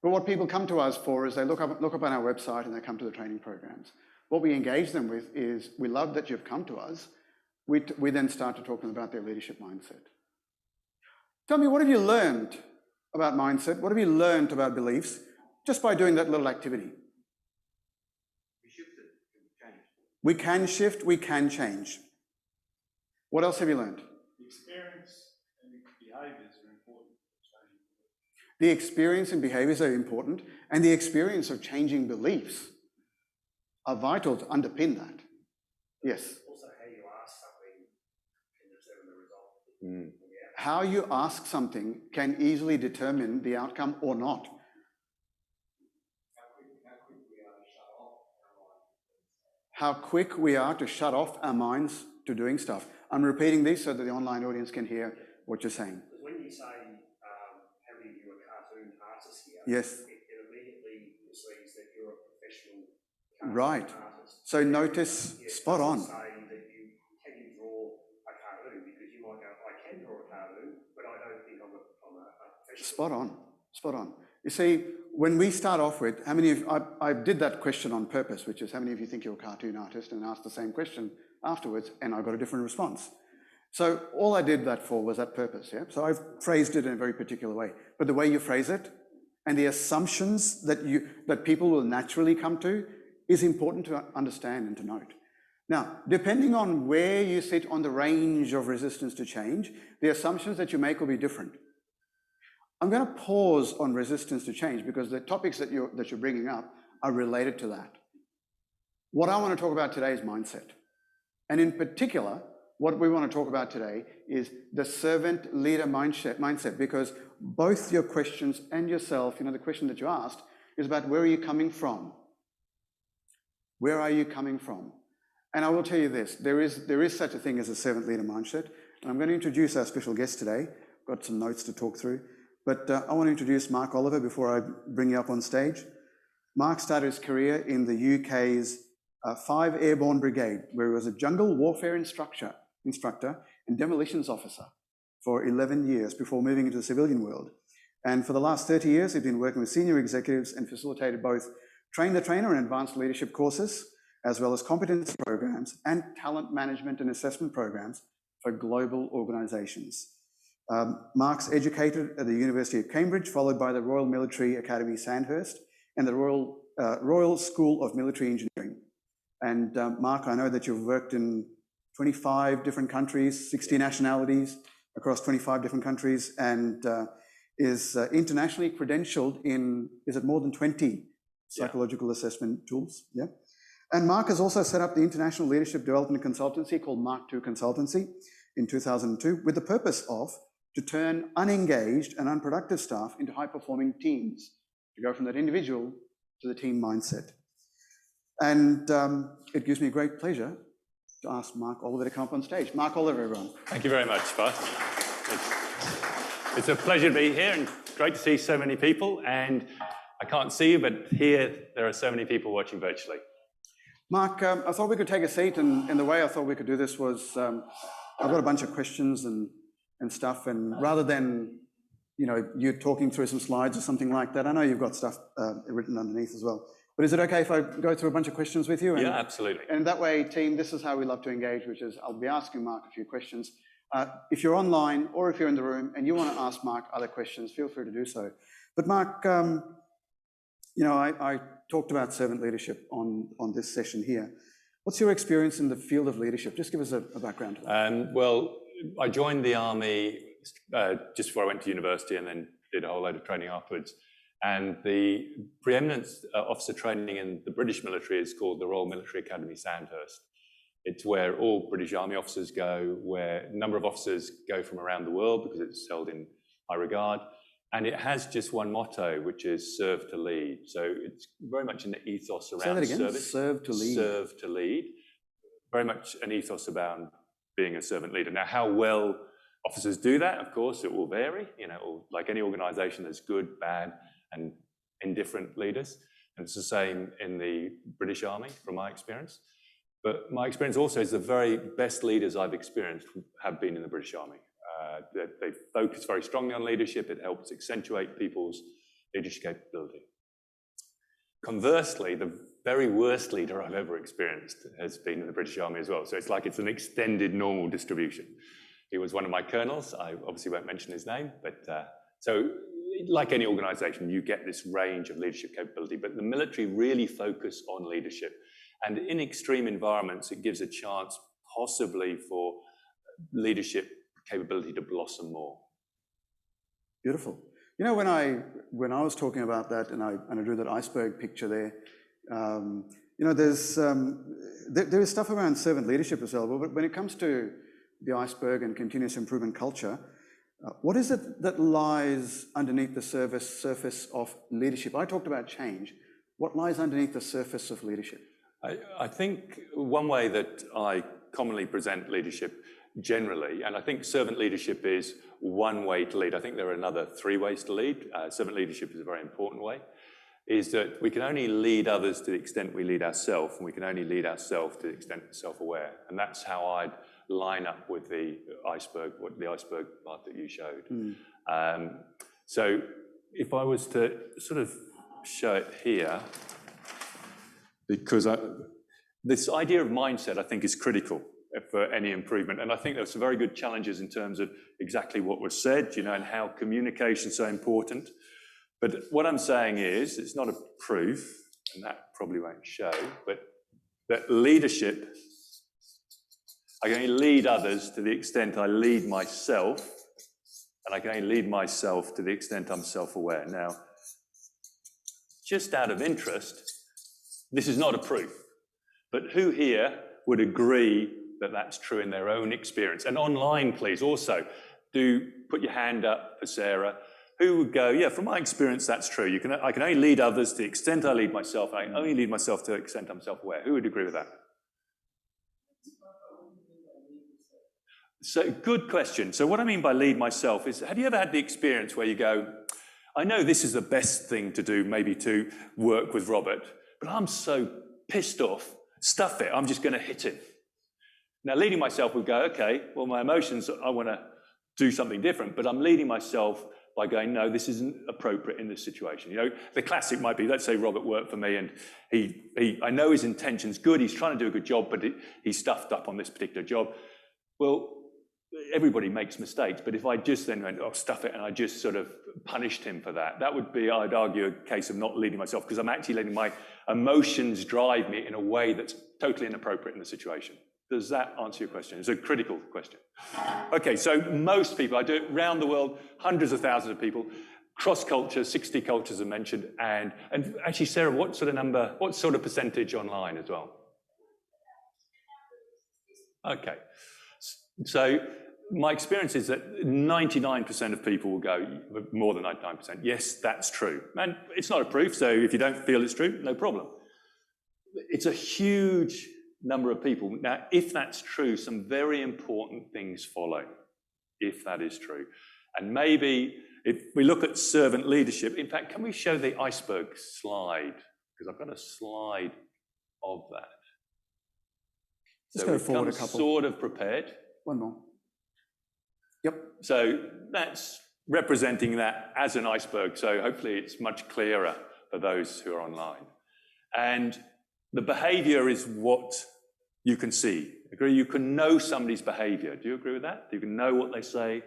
But what people come to us for is they look up on our website and they come to the training programs. What we engage them with is, we love that you've come to us. We then start to talk to them about their leadership mindset. Tell me, what have you learned about mindset? What have you learned about beliefs just by doing that little activity? We can shift, we can change. What else have you learned? The experience and the behaviours are important. The experience and behaviours are important, and the experience of changing beliefs are vital to underpin that. Yes? Also, how you ask something can determine the result. How you ask something can easily determine the outcome or not. How quick we are to shut off our minds to doing stuff. I'm repeating this so that the online audience can hear what you're saying. When you say, how many of you are cartoon artists here, Yes. it immediately perceives that you're a professional cartoon Right. artist. So notice, spot on. Say that can you draw a cartoon, because you might go, I can draw a cartoon, but I don't think I'm a professional. Spot on, spot on. You see, when we start off with, how many of, I did that question on purpose, which is how many of you think you're a cartoon artist, and asked the same question afterwards, and I got a different response. So all I did that for was that purpose, yeah? So I've phrased it in a very particular way. But the way you phrase it, and the assumptions that people will naturally come to, is important to understand and to note. Now, depending on where you sit on the range of resistance to change, the assumptions that you make will be different. I'm going to pause on resistance to change because the topics that you're bringing up are related to that. What I want to talk about today is mindset. And in particular, what we want to talk about today is the servant leader mindset, because both your questions and yourself, you know, the question that you asked is about where are you coming from? Where are you coming from? And I will tell you this, there is such a thing as a servant leader mindset. And I'm going to introduce our special guest today. I've got some notes to talk through. But I want to introduce Mark Oliver before I bring you up on stage. Mark started his career in the UK's 5 Airborne Brigade, where he was a jungle warfare instructor and demolitions officer for 11 years before moving into the civilian world. And for the last 30 years, he's been working with senior executives and facilitated both train the trainer and advanced leadership courses, as well as competency programs and talent management and assessment programs for global organizations. Mark's educated at the University of Cambridge, followed by the Royal Military Academy Sandhurst and the Royal School of Military Engineering. And Mark, I know that you've worked in 25 different countries, 60 nationalities across 25 different countries, and is internationally credentialed in, is it more than 20 psychological assessment tools? Yeah. And Mark has also set up the international leadership development consultancy called Mark II Consultancy in 2002 with the purpose of to turn unengaged and unproductive staff into high-performing teams, to go from that individual to the team mindset. And it gives me great pleasure to ask Mark Oliver to come up on stage. Mark Oliver, everyone. Thank you very much, Buzz. It's a pleasure to be here and great to see so many people. And I can't see you, but here there are so many people watching virtually. Mark, I thought we could take a seat, and the way I thought we could do this was I've got a bunch of questions and stuff, and rather than you talking through some slides or something like that, I know you've got stuff written underneath as well. But is it okay if I go through a bunch of questions with you? Yeah, absolutely. And that way, team, this is how we love to engage, which is I'll be asking Mark a few questions. If you're online or if you're in the room and you want to ask Mark other questions, feel free to do so. But Mark, I talked about servant leadership on this session here. What's your experience in the field of leadership? Just give us a background to that. Well, I joined the Army just before I went to university and then did a whole load of training afterwards. And the preeminent officer training in the British military is called the Royal Military Academy Sandhurst. It's where all British Army officers go, where a number of officers go from around the world because it's held in high regard. And it has just one motto, which is serve to lead. So it's very much an ethos around service. Say that again, serve to lead. Serve to lead. Very much an ethos about being a servant leader. Now, how well officers do that, of course, it will vary. Like any organization, there's good, bad, and indifferent leaders. And it's the same in the British Army, from my experience. But my experience also is the very best leaders I've experienced have been in the British Army. They focus very strongly on leadership. It helps accentuate people's leadership capability. Conversely, the very worst leader I've ever experienced has been in the British Army as well. So it's like it's an extended normal distribution. He was one of my colonels. I obviously won't mention his name, but so like any organization, you get this range of leadership capability, but the military really focus on leadership. And in extreme environments, it gives a chance possibly for leadership capability to blossom more. Beautiful. When I was talking about that and I drew that iceberg picture there, there is stuff around servant leadership as well, but when it comes to the iceberg and continuous improvement culture, what is it that lies underneath the surface of leadership? I talked about change. What lies underneath the surface of leadership? I think one way that I commonly present leadership generally, and I think servant leadership is one way to lead. I think there are another 3 ways to lead. Servant leadership is a very important way, is that we can only lead others to the extent we lead ourselves, and we can only lead ourselves to the extent we're self-aware. And that's how I'd line up with the iceberg part that you showed. So if I was to sort of show it here, because this idea of mindset, I think, is critical for any improvement. And I think there's some very good challenges in terms of exactly what was said, and how communication is so important. But what I'm saying is, it's not a proof, and that probably won't show, but that leadership, I can only lead others to the extent I lead myself, and I can only lead myself to the extent I'm self-aware. Now, just out of interest, this is not a proof, but who here would agree that that's true in their own experience? And online, please, also, do put your hand up for Sarah. Who would go, yeah, from my experience, that's true. I can only lead others to the extent I lead myself. I can only lead myself to the extent I'm self-aware. Who would agree with that? So, good question. So what I mean by lead myself is, have you ever had the experience where you go, I know this is the best thing to do, maybe to work with Robert, but I'm so pissed off, stuff it, I'm just going to hit him. Now, leading myself would go, okay, well, my emotions, I want to do something different, but I'm leading myself by going, no, this isn't appropriate in this situation. The classic might be, let's say Robert worked for me and I know his intention's good, he's trying to do a good job, but he's stuffed up on this particular job. Well, everybody makes mistakes, but if I just then went, oh, stuff it, and I just sort of punished him for that, that would be, I'd argue, a case of not leading myself, because I'm actually letting my emotions drive me in a way that's totally inappropriate in the situation. Does that answer your question? It's a critical question. Okay, so most people, I do it around the world, hundreds of thousands of people, cross cultures, 60 cultures are mentioned, and actually, Sarah, what sort of percentage online as well? Okay, so my experience is that 99% of people will go, more than 99%, yes, that's true. And it's not a proof, so if you don't feel it's true, no problem. It's a huge number of people. Now, if that's true, some very important things follow, if that is true. And maybe if we look at servant leadership, in fact, can we show the iceberg slide? Because I've got a slide of that. Let's So go forward a couple. Sort of prepared. One more. Yep. So that's representing that as an iceberg. So hopefully it's much clearer for those who are online. And the behavior is what you can see. Agree? You can know somebody's behavior. Do you agree with that? You can know what they say,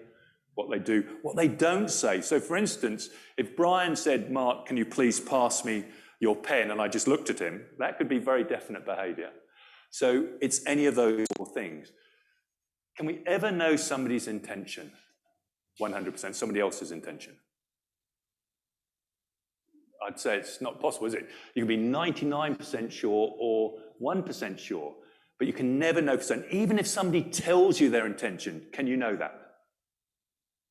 what they do, what they don't say. So for instance, if Brian said, Mark, can you please pass me your pen? And I just looked at him, that could be very definite behavior. So it's any of those things. Can we ever know somebody's intention? 100%, somebody else's intention. I'd say it's not possible, is it? You can be 99% sure or 1% sure, but you can never know for certain. Even if somebody tells you their intention, can you know that?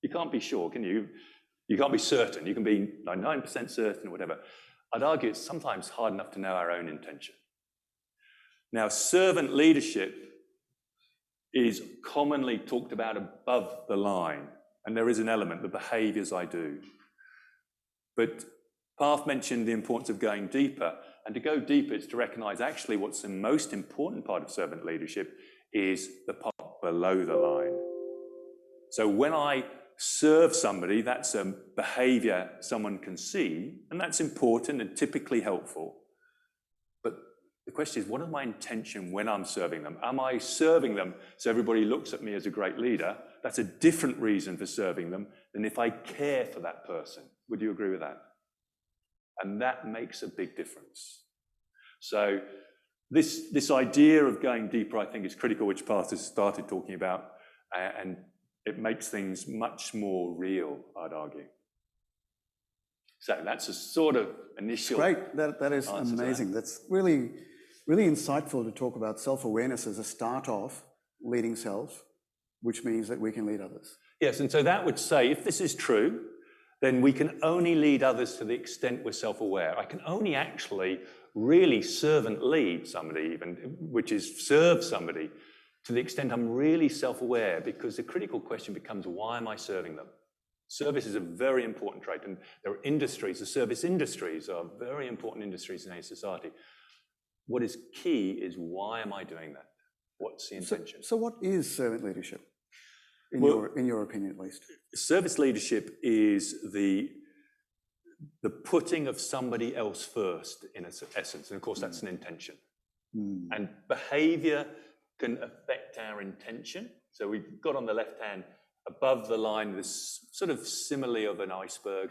You can't be sure, can you? You can't be certain. You can be 99% certain or whatever. I'd argue it's sometimes hard enough to know our own intention. Now, servant leadership is commonly talked about above the line, and there is an element, the behaviors I do. But Parth mentioned the importance of going deeper, and to go deeper is to recognize actually what's the most important part of servant leadership is the part below the line. So when I serve somebody, that's a behavior someone can see, and that's important and typically helpful. But the question is, what is my intention when I'm serving them? Am I serving them so everybody looks at me as a great leader? That's a different reason for serving them than if I care for that person. Would you agree with that? And that makes a big difference. So this idea of going deeper, I think, is critical, which Parth has started talking about, and it makes things much more real, I'd argue. So that's a sort of initial. Great, that is amazing. That's really, really insightful to talk about self-awareness as a start off, leading self, which means that we can lead others. Yes, and so that would say, if this is true, then we can only lead others to the extent we're self-aware. I can only actually really servant lead somebody even, which is serve somebody, to the extent I'm really self-aware, because the critical question becomes, why am I serving them? Service is a very important trait, and there are industries, the service industries are very important industries in a society. What is key is, why am I doing that? What's the intention? So what is servant leadership, in your opinion at least? Service leadership is the putting of somebody else first, in essence, and of course that's an intention. And behavior can affect our intention. So we've got on the left hand, above the line, this sort of simile of an iceberg.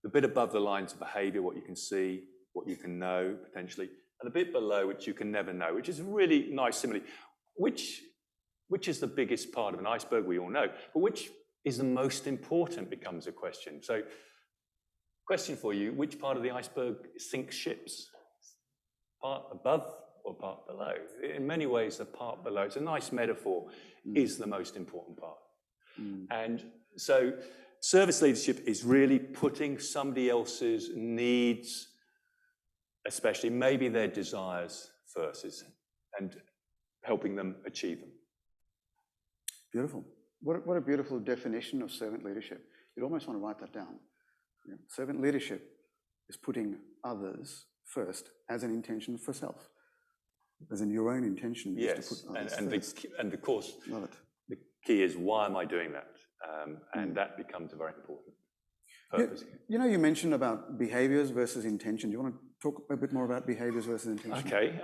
The bit above the line is behavior, what you can see, what you can know, potentially, and the bit below, which you can never know, which is a really nice simile. Which is the biggest part of an iceberg, we all know, but which is the most important becomes a question. So, question for you, which part of the iceberg sinks ships? Part above or part below? In many ways, the part below, it's a nice metaphor, is the most important part. And so service leadership is really putting somebody else's needs, especially maybe their desires first, and helping them achieve them. Beautiful. What a beautiful definition of servant leadership. You'd almost want to write that down. Yeah. Servant leadership is putting others first as an intention for self. As in your own intention is to put others first. And of course, Love it. the key is, why am I doing that? And that becomes a very important purpose. You know, you mentioned about behaviors versus intention. Do you want to talk a bit more about behaviors versus intention? Okay.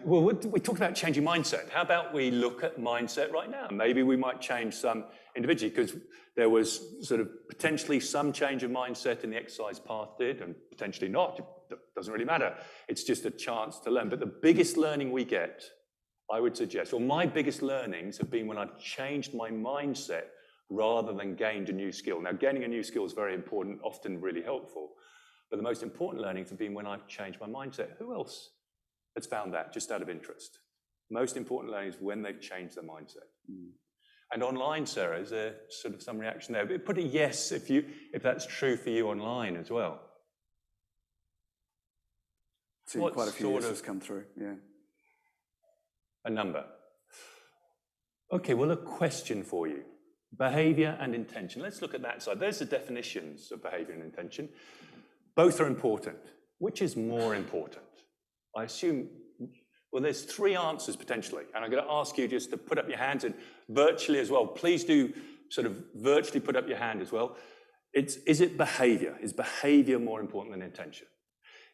Well, we talked about changing mindset. How about we look at mindset right now? Maybe we might change some individually, because there was sort of potentially some change of mindset in the exercise Parth did, and potentially not. It doesn't really matter. It's just a chance to learn. But the biggest learning we get, I would suggest, or my biggest learnings have been when I've changed my mindset rather than gained a new skill. Now, gaining a new skill is very important, often really helpful, but the most important learnings have been when I've changed my mindset. Who else has found that, just out of interest? Most important learnings when they've changed their mindset. And online, Sarah, is there sort of some reaction there? But put a yes if that's true for you online as well. See, quite a few yeses come through, yeah. A number. Okay, well, a question for you. Behavior and intention. Let's look at that side. There's the definitions of behavior and intention. Both are important. Which is more important? I assume, well, there's three answers potentially, and I'm going to ask you just to put up your hands, and virtually as well. Please do sort of virtually put up your hand as well. Is it behavior? Is behavior more important than intention?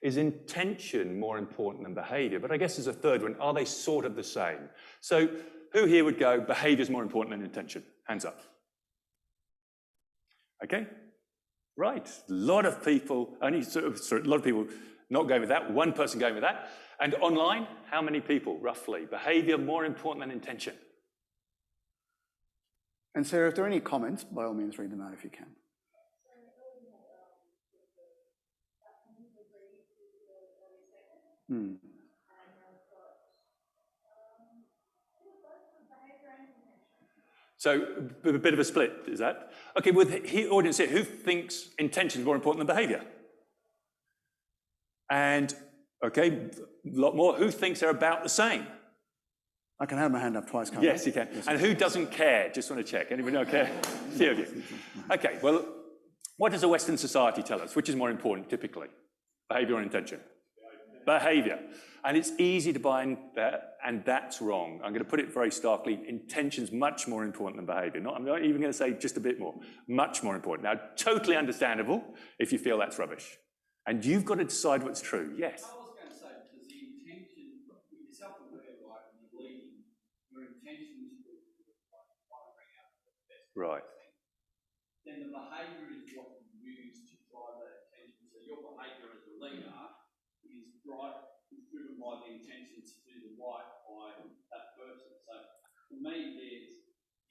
Is intention more important than behavior? But I guess there's a third one. Are they sort of the same? So who here would go, behavior is more important than intention? Hands up. Okay, right. A lot of people, a lot of people not going with that, one person going with that. And online, how many people, roughly? Behavior more important than intention? And Sarah, if there are any comments, by all means read them out if you can. So a bit of a split, is that? Okay, with the audience here, who thinks intention is more important than behavior? And, okay, a lot more. Who thinks they're about the same? I can have my hand up twice, can't I? Yes, you can. And who doesn't care? Just want to check. Anybody not care? Few of you. Okay, well, what does a Western society tell us? Which is more important, typically? Behavior or intention? Behavior. And it's easy to buy in that, and that's wrong. I'm going to put it very starkly. Intention's much more important than behavior. I'm not even going to say just a bit more. Much more important. Now, totally understandable if you feel that's rubbish. And you've got to decide what's true. Yes? I was going to say, because the intention, when you're self-aware, right, when you're leading, your intention is to want to bring out the best. Right. Then the behaviour is what you use to drive that intention. So your behaviour as a leader is driven by the intention to do the right by that person. So for me, the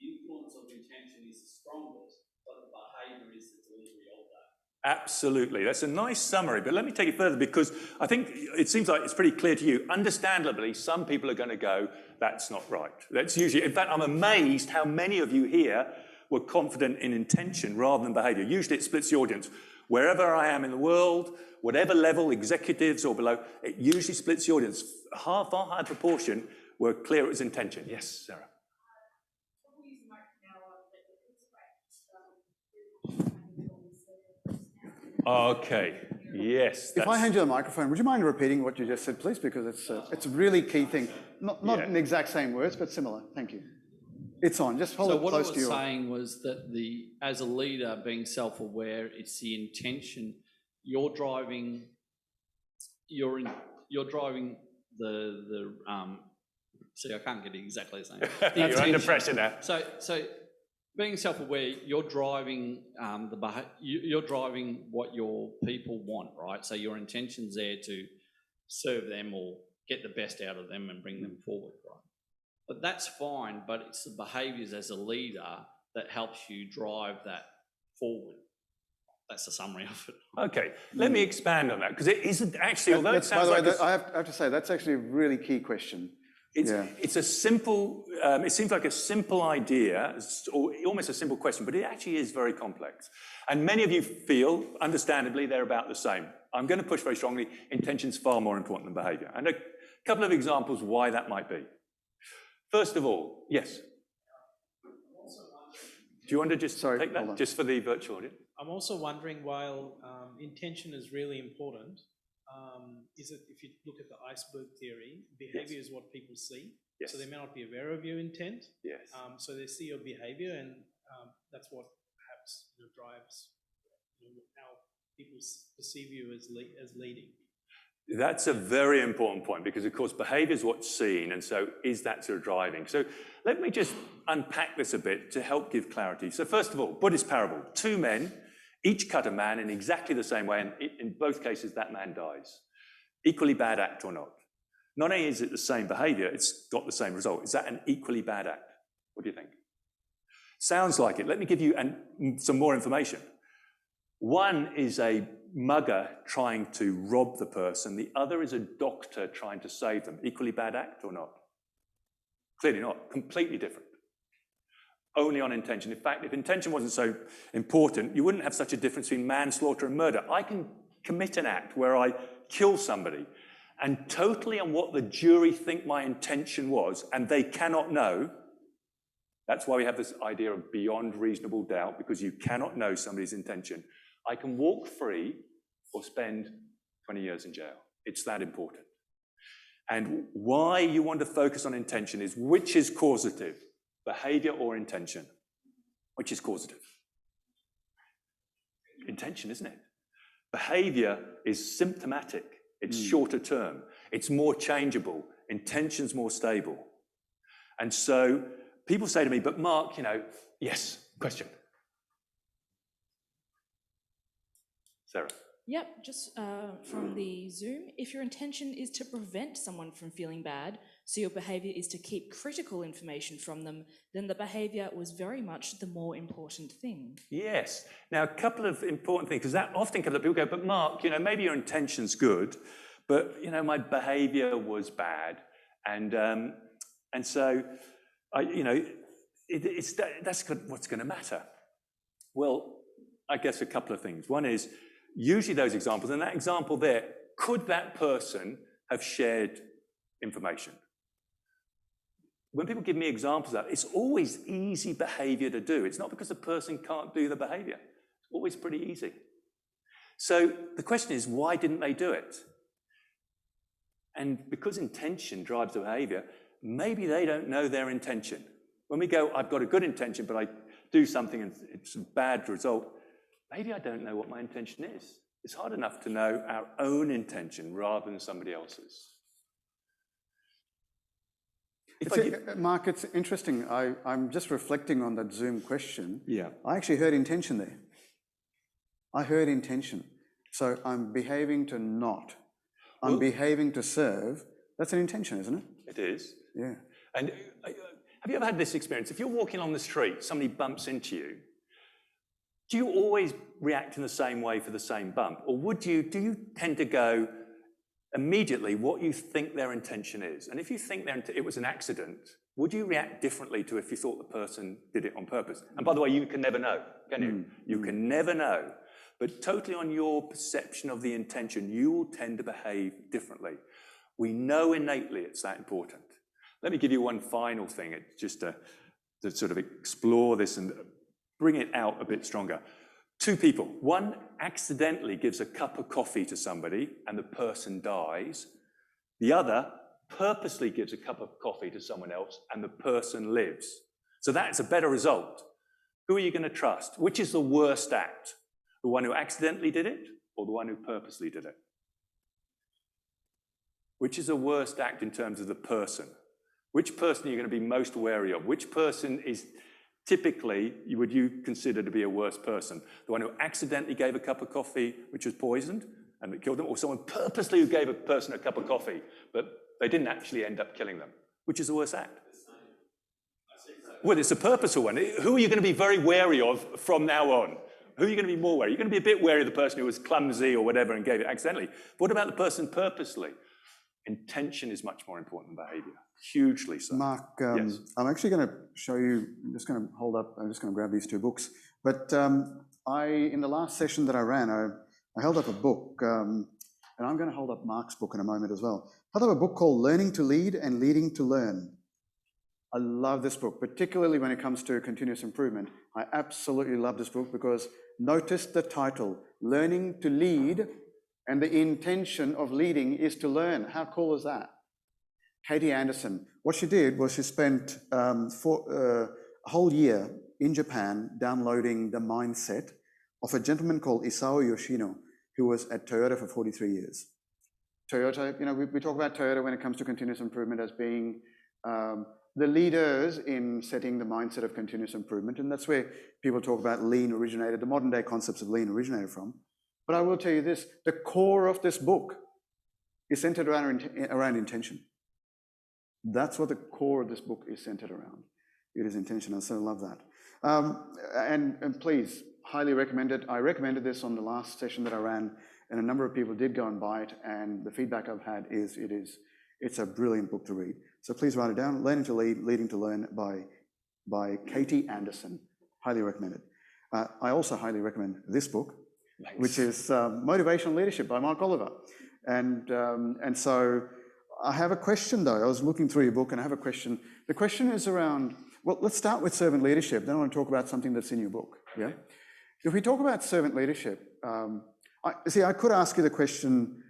influence of intention is the strongest, but the behaviour is the delivery of that. Absolutely. That's a nice summary, but let me take it further, because I think it seems like it's pretty clear to you. Understandably, some people are going to go, that's not right. That's usually, in fact, I'm amazed how many of you here were confident in intention rather than behaviour. Usually it splits the audience. Wherever I am in the world, whatever level, executives or below, it usually splits the audience. Far higher proportion were clear it was intention. Yes, Sarah. Okay, yes. If I hand you the microphone, would you mind repeating what you just said, please? Because it's a really key thing. Not in the exact same words, but similar. Thank you. It's on. Just hold it close to you. So what I was saying was that as a leader, being self-aware, it's the intention. You're driving the see, I can't get it exactly the same. You're under pressure now. So being self-aware, you're driving you're driving what your people want, right? So your intention's there to serve them or get the best out of them and bring them forward, right? But that's fine, but it's the behaviours as a leader that helps you drive that forward. That's the summary of it. Okay, let me expand on that, because it isn't actually, although it sounds by the way, like I have to say, that's actually a really key question. It's a simple, it seems like a simple idea, or almost a simple question, but it actually is very complex. And many of you feel, understandably, they're about the same. I'm going to push very strongly, intention's far more important than behaviour. And a couple of examples why that might be. First of all, yes? Do you want to just take that, just for the virtual audience? I'm also wondering, while intention is really important, is it, if you look at the iceberg theory, behavior is what people see. Yes. So they may not be aware of your intent. Yes. So they see your behavior, and that's what perhaps drives how people perceive you as leading. That's a very important point, because of course behaviour is what's seen, and so is that sort of driving? So let me just unpack this a bit to help give clarity. So first of all, Buddhist parable, two men, each cut a man in exactly the same way, and in both cases that man dies. Equally bad act or not. Not only is it the same behavior, it's got the same result. Is that an equally bad act? What do you think? Sounds like it. Let me give you some more information. One is a mugger trying to rob the person. The other is a doctor trying to save them. Equally bad act or not? Clearly not. Completely different. Only on intention. In fact, if intention wasn't so important, you wouldn't have such a difference between manslaughter and murder. I can commit an act where I kill somebody, and totally on what the jury think my intention was, and they cannot know. That's why we have this idea of beyond reasonable doubt, because you cannot know somebody's intention. I can walk free or spend 20 years in jail. It's that important. And why you want to focus on intention is which is causative, behavior or intention? Which is causative? Intention, isn't it? Behavior is symptomatic. It's shorter term. It's more changeable. Intention's more stable. And so people say to me, but Mark, yes, question. Sarah. Yep, just from the Zoom. If your intention is to prevent someone from feeling bad, so your behaviour is to keep critical information from them, then the behaviour was very much the more important thing. Yes. Now, a couple of important things, because that often comes up, people go, but Mark, maybe your intention's good, but, my behaviour was bad. And so, that's what's going to matter. Well, I guess a couple of things. One is, usually those examples, and that example there, could that person have shared information? When people give me examples of that, it's always easy behavior to do. It's not because the person can't do the behavior. It's always pretty easy. So the question is, why didn't they do it? And because intention drives the behavior, maybe they don't know their intention. When we go, I've got a good intention, but I do something and it's a bad result, maybe I don't know what my intention is. It's hard enough to know our own intention rather than somebody else's. Mark, it's interesting. I'm just reflecting on that Zoom question. Yeah. I actually heard intention there. I heard intention. So I'm behaving to not. I'm behaving to serve. That's an intention, isn't it? It is. Yeah. And have you ever had this experience? If you're walking on the street, somebody bumps into you, do you always react in the same way for the same bump? Or do you tend to go immediately what you think their intention is? And if you think it was an accident, would you react differently to if you thought the person did it on purpose? And by the way, you can never know, can you? You can never know. But totally on your perception of the intention, you will tend to behave differently. We know innately it's that important. Let me give you one final thing, just to sort of explore this and bring it out a bit stronger. Two people. One accidentally gives a cup of coffee to somebody and the person dies. The other purposely gives a cup of coffee to someone else and the person lives. So that's a better result. Who are you going to trust? Which is the worst act? The one who accidentally did it or the one who purposely did it? Which is the worst act in terms of the person? Which person are you going to be most wary of? Which person is typically, would you consider to be a worse person? The one who accidentally gave a cup of coffee which was poisoned and it killed them, or someone purposely who gave a person a cup of coffee, but they didn't actually end up killing them? Which is the worst act? Well, it's a purposeful one. Who are you going to be very wary of from now on? Who are you going to be more wary? You're going to be a bit wary of the person who was clumsy or whatever and gave it accidentally. But what about the person purposely? Intention is much more important than behavior. Hugely so. Mark, yes. I'm actually going to show you, I'm just going to grab these two books. But in the last session that I ran, I held up a book, and I'm going to hold up Mark's book in a moment as well. I held up a book called Learning to Lead and Leading to Learn. I love this book, particularly when it comes to continuous improvement. I absolutely love this book because notice the title, Learning to Lead, and the intention of leading is to learn. How cool is that? Katie Anderson, what she did was she spent a whole year in Japan downloading the mindset of a gentleman called Isao Yoshino, who was at Toyota for 43 years. Toyota, we talk about Toyota when it comes to continuous improvement as being the leaders in setting the mindset of continuous improvement, and that's where people talk about lean originated, the modern day concepts of lean originated from. But I will tell you this, the core of this book is centered around intention. That's what the core of this book is centered around. It is intention. So I love that. And please, highly recommend it. I recommended this on the last session that I ran, and a number of people did go and buy it, and the feedback I've had is it's a brilliant book to read. So please write it down. Learning to Lead, Leading to Learn by Katie Anderson. Highly recommend it. I also highly recommend this book, which is Motivational Leadership by Mark Oliver. And so I have a question though. I was looking through your book and I have a question. The question is around, well, let's start with servant leadership. Then I want to talk about something that's in your book. Yeah. If we talk about servant leadership, I could ask you the question,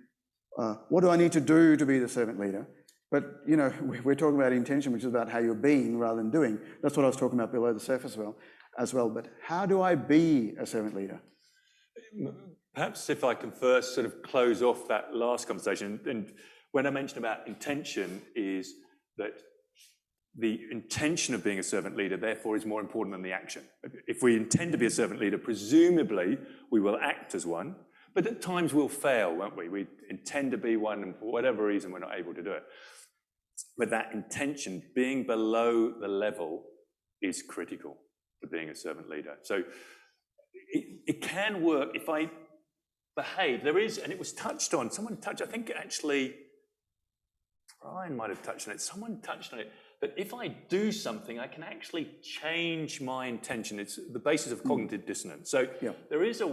what do I need to do to be the servant leader? But, you know, we're talking about intention, which is about how you're being rather than doing. That's what I was talking about below the surface as well. But how do I be a servant leader? Perhaps if I can first sort of close off that last conversation, and when I mentioned about intention is that the intention of being a servant leader, therefore, is more important than the action. If we intend to be a servant leader, presumably we will act as one, but at times we'll fail, won't we? We intend to be one, and for whatever reason, we're not able to do it. But that intention, being below the level, is critical to being a servant leader. So it can work if I behave. There is, and it was touched on, someone touched, I think actually, Brian might have touched on it, someone touched on it, that if I do something, I can actually change my intention. It's the basis of cognitive dissonance. So there is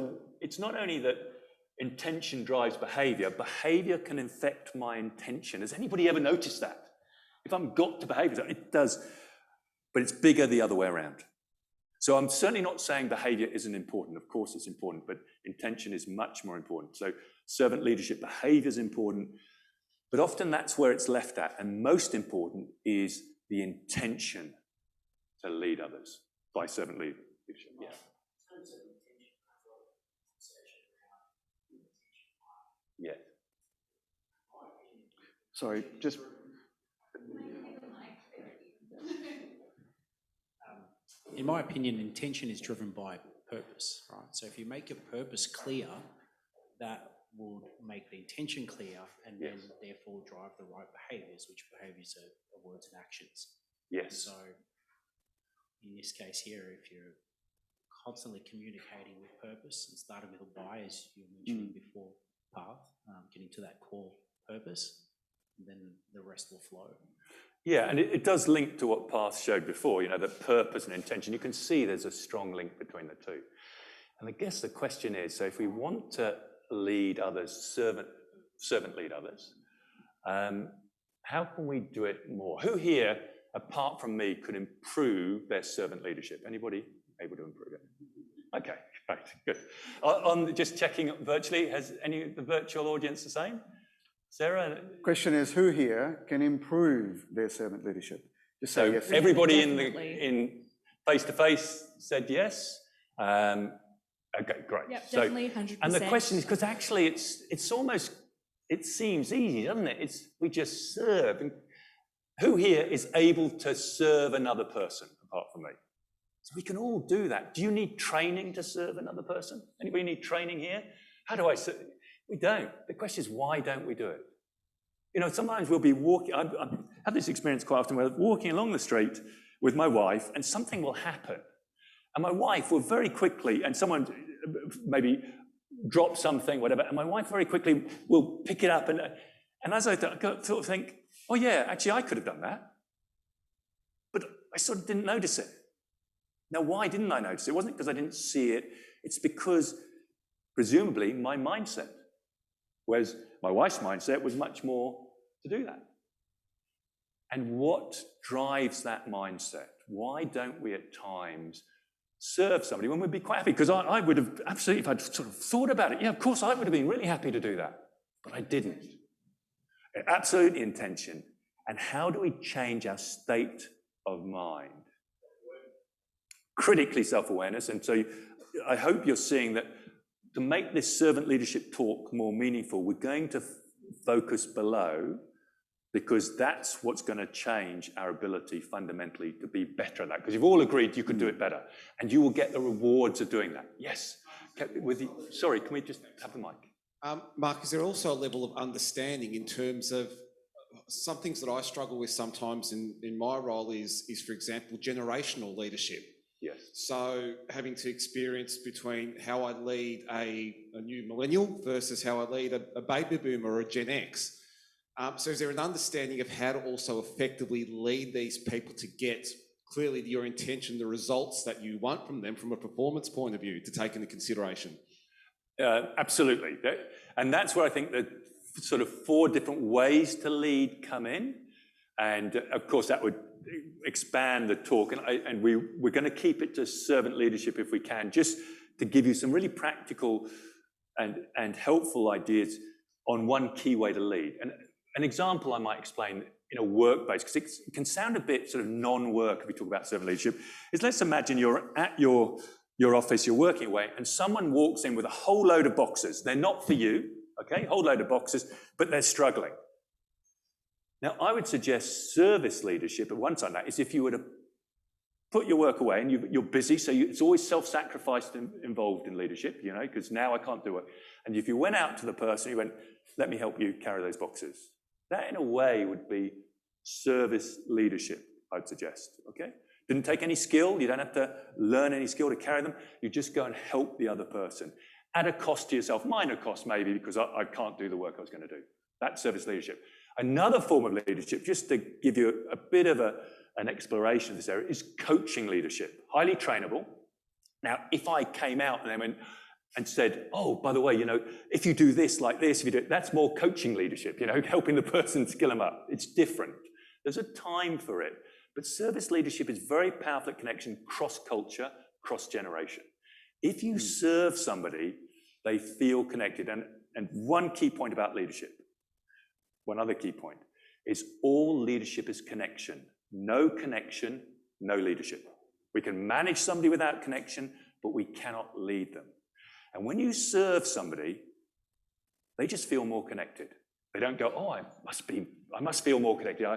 it's not only that intention drives behavior, behavior can affect my intention. Has anybody ever noticed that? If I'm got to behavior, it does, but it's bigger the other way around. So I'm certainly not saying behavior isn't important. Of course it's important, but intention is much more important. So servant leadership, behavior is important, but often that's where it's left at. And most important is the intention to lead others by servant leadership. Yeah. Yeah. Sorry, just... In my opinion, intention is driven by purpose, right? So if you make your purpose clear, that will make the intention clear and then therefore drive the right behaviours, which behaviours are words and actions. Yes. So in this case here, if you're constantly communicating with purpose and starting with a why, as you were mentioning before, path, getting to that core purpose, then the rest will flow. Yeah, and it does link to what Path showed before, you know, the purpose and intention. You can see there's a strong link between the two. And I guess the question is, so if we want to lead others, servant lead others, how can we do it more? Who here, apart from me, could improve their servant leadership? Anybody able to improve it? Okay, right, good. On just checking virtually, has any of the virtual audience the same? Sarah? Question is, who here can improve their servant leadership? Just say yes. Everybody in face-to-face said yes. Okay, great. Yep, definitely, 100%. And the question is, because actually it's almost, it seems easy, doesn't it? We just serve. And who here is able to serve another person apart from me? So we can all do that. Do you need training to serve another person? Anybody need training here? How do I serve? We don't. The question is, why don't we do it? You know, sometimes we'll be walking, I have this experience quite often, where I'm walking along the street with my wife and something will happen. And my wife will very quickly, and someone maybe drop something, whatever, and my wife very quickly will pick it up. And as I sort of think, oh yeah, actually I could have done that. But I sort of didn't notice it. Now, why didn't I notice it? It wasn't because I didn't see it. It's because, presumably, my mindset. Whereas my wife's mindset was much more to do that. And what drives that mindset? Why don't we at times serve somebody when we'd be quite happy? Because I would have absolutely, if I'd sort of thought about it, yeah, of course I would have been really happy to do that. But I didn't. Absolutely intention. And how do we change our state of mind? Critically self-awareness. And so I hope you're seeing that to make this servant leadership talk more meaningful, we're going to focus below, because that's what's going to change our ability fundamentally to be better at that. Because you've all agreed you can do it better, and you will get the rewards of doing that. Yes. Sorry, can we just have the mic? Mark, is there also a level of understanding in terms of some things that I struggle with sometimes in my role is, for example, generational leadership. Yes. So having to experience between how I lead a new millennial versus how I lead a baby boomer or a Gen X. So is there an understanding of how to also effectively lead these people to get clearly your intention, the results that you want from them from a performance point of view to take into consideration? Absolutely. And that's where I think the sort of 4 different ways to lead come in. And of course, that would expand the talk. And we're going to keep it to servant leadership if we can, just to give you some really practical and helpful ideas on one key way to lead. And an example I might explain in a work-based, because it can sound a bit sort of non-work if we talk about servant leadership, is let's imagine you're at your office, you're working away, and someone walks in with a whole load of boxes. They're not for you, okay? Whole load of boxes, but they're struggling. Now, I would suggest service leadership at one side of that is if you were to put your work away and you're busy, so it's always self-sacrifice involved in leadership, you know, because now I can't do it. And if you went out to the person, you went, let me help you carry those boxes. That, in a way, would be service leadership, I'd suggest, okay? Didn't take any skill. You don't have to learn any skill to carry them. You just go and help the other person at a cost to yourself, minor cost maybe, because I can't do the work I was going to do. That's service leadership. Another form of leadership, just to give you a bit of an exploration of this area, is coaching leadership. Highly trainable. Now, if I came out and they went and said, oh, by the way, you know, if you do this like this, if you do it, that's more coaching leadership, you know, helping the person skill them up. It's different. There's a time for it. But service leadership is very powerful at connection, cross-culture, cross-generation. If you serve somebody, they feel connected. And one key point about leadership, one other key point, is all leadership is connection. No connection, no leadership. We can manage somebody without connection, but we cannot lead them. And when you serve somebody, they just feel more connected. They don't go, oh, I must feel more connected.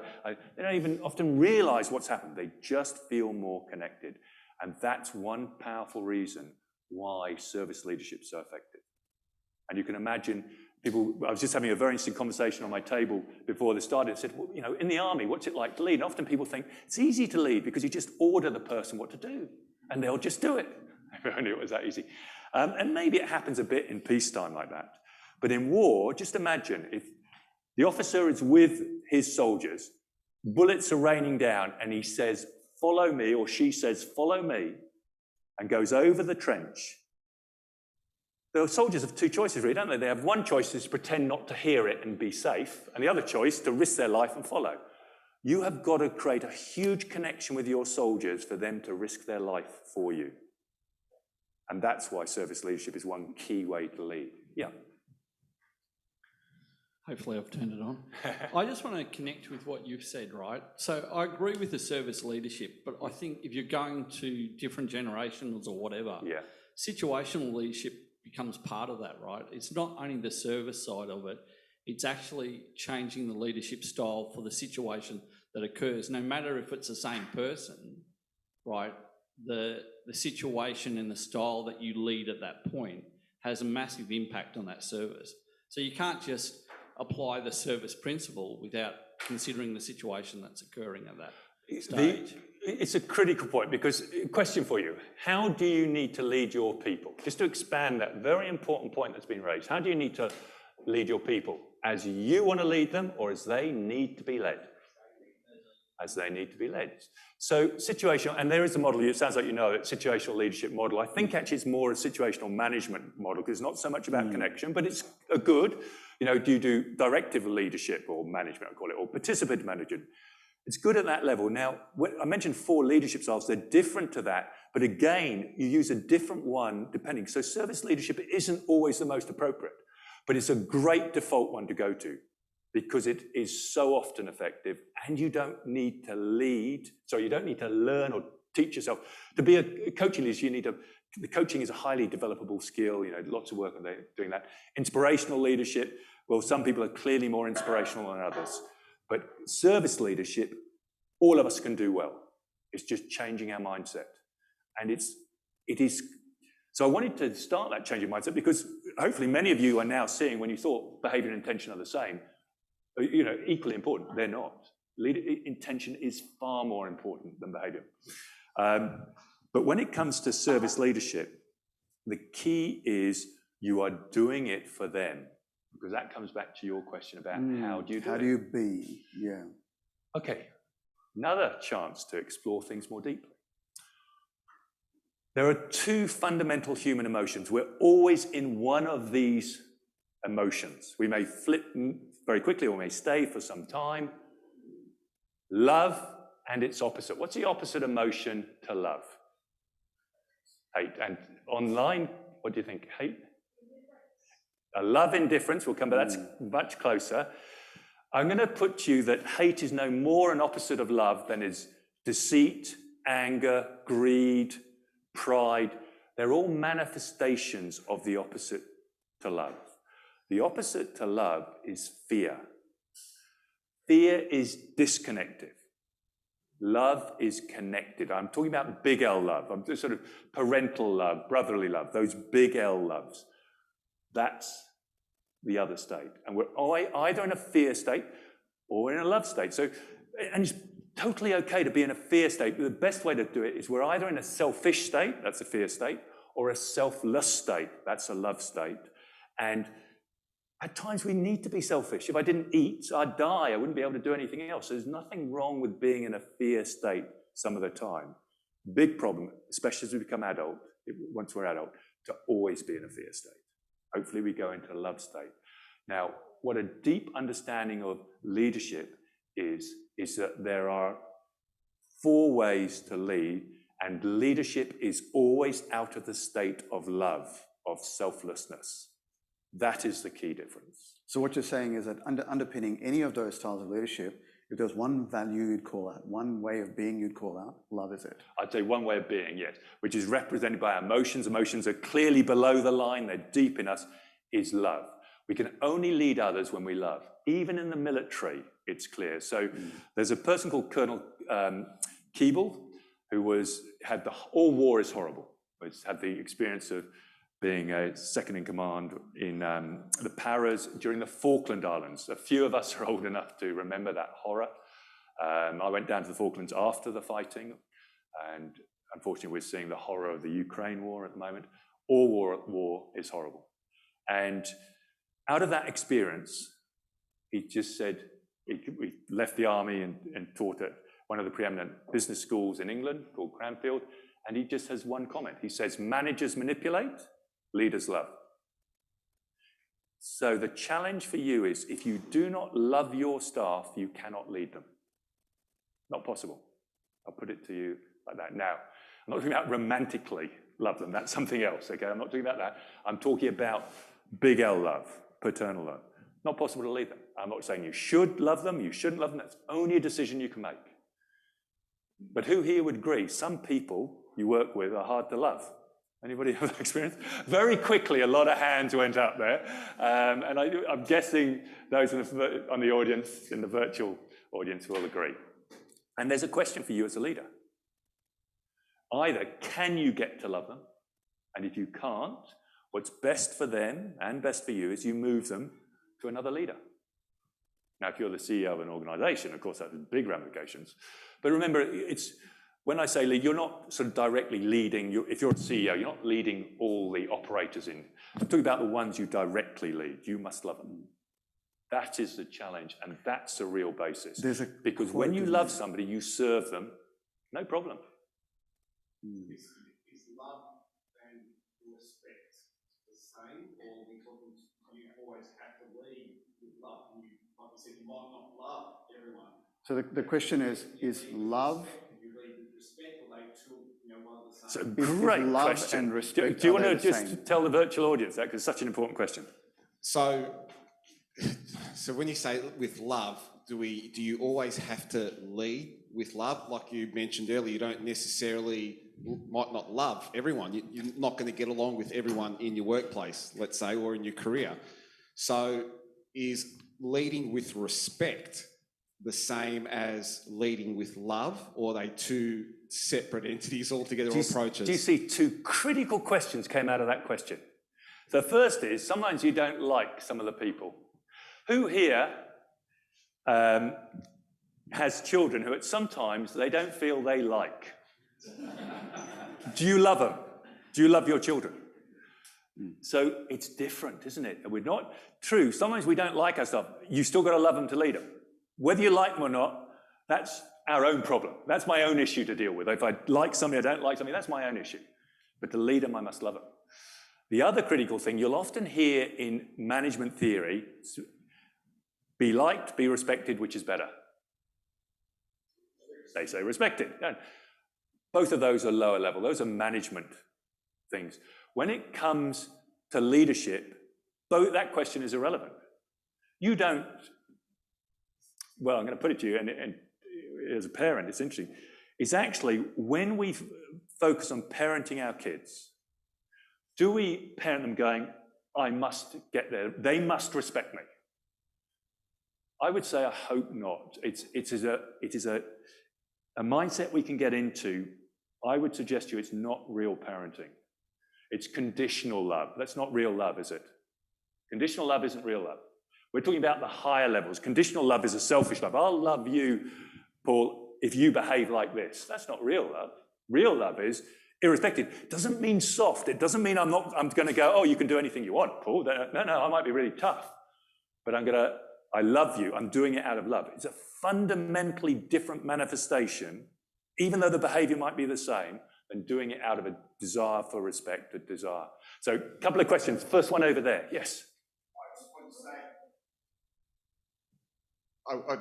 They don't even often realize what's happened. They just feel more connected. And that's one powerful reason why service leadership is so effective. And you can imagine people, I was just having a very interesting conversation on my table before this started. I said, well, you know, in the army, what's it like to lead? And often people think it's easy to lead because you just order the person what to do and they'll just do it. If only it was that easy. And maybe it happens a bit in peacetime like that. But in war, just imagine if the officer is with his soldiers, bullets are raining down, and he says, follow me, or she says, follow me, and goes over the trench. The soldiers have 2 choices, really, don't they? They have one choice is to pretend not to hear it and be safe, and the other choice to risk their life and follow. You have got to create a huge connection with your soldiers for them to risk their life for you. And that's why service leadership is one key way to lead. Yeah. Hopefully I've turned it on. I just want to connect with what you've said, right? So I agree with the service leadership, but I think if you're going to different generations or whatever, situational leadership becomes part of that, right? It's not only the service side of it, it's actually changing the leadership style for the situation that occurs, no matter if it's the same person, right? The situation and the style that you lead at that point has a massive impact on that service. So you can't just apply the service principle without considering the situation that's occurring at that stage. It's a critical point, because question for you, how do you need to lead your people? Just to expand that very important point that's been raised, how do you need to lead your people? As you want to lead them, or as they need to be led? As they need to be led. So situational, and there is a model, it sounds like you know it, situational leadership model. I think actually it's more a situational management model, because it's not so much about connection, but it's a good, you know, do you do directive leadership or management, I call it, or participant management? It's good at that level. Now, I mentioned 4 leadership styles, they're different to that, but again, you use a different one depending. So service leadership isn't always the most appropriate, but it's a great default one to go to, because it is so often effective, and you don't need to lead, so you don't need to learn or teach yourself. To be a coaching leader, you need to, the coaching is a highly developable skill, you know, lots of work on doing that. Inspirational leadership, well, some people are clearly more inspirational than others, but service leadership, all of us can do well. It's just changing our mindset. And it is So I wanted to start that change of mindset because hopefully many of you are now seeing when you thought behavior and intention are the same, equally important. They're not. Intention is far more important than behavior. But when it comes to service leadership, the key is you are doing it for them, because that comes back to your question about how do you do it? How do you be? Yeah. Okay, another chance to explore things more deeply. There are two fundamental human emotions. We're always in one of these emotions. We may flip very quickly or may stay for some time. Love and its opposite. What's the opposite emotion to love? Hate. And online, what do you think? Hate? A love indifference, we'll come back, that's much closer. I'm going to put to you that hate is no more an opposite of love than is deceit, anger, greed, pride. They're all manifestations of the opposite to love. The opposite to love is fear. Fear is disconnected. Love is connected. I'm talking about big L love. I'm just sort of parental love, brotherly love, those big L loves. That's the other state. And we're either in a fear state or in a love state. So, and it's totally okay to be in a fear state. But the best way to do it is we're either in a selfish state, that's a fear state, or a selfless state, that's a love state. And at times we need to be selfish. If I didn't eat, I'd die. I wouldn't be able to do anything else. There's nothing wrong with being in a fear state some of the time. Big problem, especially as we become adult, once we're adult, to always be in a fear state. Hopefully we go into a love state. Now, what a deep understanding of leadership is that there are 4 ways to lead, and leadership is always out of the state of love, of selflessness. That is the key difference. So what you're saying is that underpinning any of those styles of leadership, if there's one value you'd call out, one way of being you'd call out, love is it? I'd say one way of being, yes, which is represented by our emotions. Emotions are clearly below the line, they're deep in us, is love. We can only lead others when we love. Even in the military, it's clear. So there's a person called Colonel Keeble, who had all war is horrible. He's had the experience of being a second in command in the Paras during the Falkland Islands. A few of us are old enough to remember that horror. I went down to the Falklands after the fighting, and unfortunately we're seeing the horror of the Ukraine war at the moment. All war is horrible. And out of that experience, he just said, he left the army and taught at one of the preeminent business schools in England called Cranfield, and he just has one comment. He says, managers manipulate, leaders love. So the challenge for you is, if you do not love your staff, you cannot lead them. Not possible. I'll put it to you like that. Now, I'm not talking about romantically love them. That's something else, okay? I'm not talking about that. I'm talking about big L love, paternal love. Not possible to lead them. I'm not saying you should love them, you shouldn't love them. That's only a decision you can make. But who here would agree? Some people you work with are hard to love. Anybody have that experience? Very quickly, a lot of hands went up there. And I'm guessing those on the audience, in the virtual audience, will agree. And there's a question for you as a leader. Either can you get to love them? And if you can't, what's best for them and best for you is you move them to another leader. Now, if you're the CEO of an organization, of course, that has big ramifications. But remember, when I say lead, you're not sort of directly leading. If you're a CEO, you're not leading all the operators in. I'm talking about the ones you directly lead. You must love them. That is the challenge, and that's the real basis. Because when you love somebody, you serve them, no problem. Is love and respect the same, or because you always have to lead with love? And you, like you said, you might not love everyone. So the question is love... It's a great question. And respect, do you want to just tell the virtual audience that, because it's such an important question? So when you say with love, do you always have to lead with love? Like you mentioned earlier, you don't necessarily, might not love everyone. You're not going to get along with everyone in your workplace, let's say, or in your career. So is leading with respect the same as leading with love, or are they two separate entities altogether, or approaches? Do you see two critical questions came out of that question? The first is, sometimes you don't like some of the people. Who here has children who at sometimes they don't feel they like? Do you love them? Do you love your children? So it's different, isn't it? We're not true. Sometimes we don't like our stuff. You still got to love them to lead them. Whether you like them or not, that's our own problem. That's my own issue to deal with. If I like something, I don't like something, that's my own issue. But to lead them, I must love them. The other critical thing you'll often hear in management theory, be liked, be respected, which is better? They say respected. Both of those are lower level. Those are management things. When it comes to leadership, that question is irrelevant. You don't, well, I'm going to put it to you, and as a parent, it's interesting. It's actually when we focus on parenting our kids, do we parent them going, I must get there, they must respect me? I would say I hope not. It is a mindset we can get into. I would suggest to you it's not real parenting. It's conditional love. That's not real love, is it? Conditional love isn't real love. We're talking about the higher levels. Conditional love is a selfish love. I'll love you, Paul, if you behave like this. That's not real love. Real love is irrespective. It doesn't mean soft. It doesn't mean I'm going to go, oh, you can do anything you want, Paul. No, I might be really tough. But I love you. I'm doing it out of love. It's a fundamentally different manifestation, even though the behavior might be the same, than doing it out of a desire for respect, a desire. So a couple of questions. First one over there. Yes. I just want to say,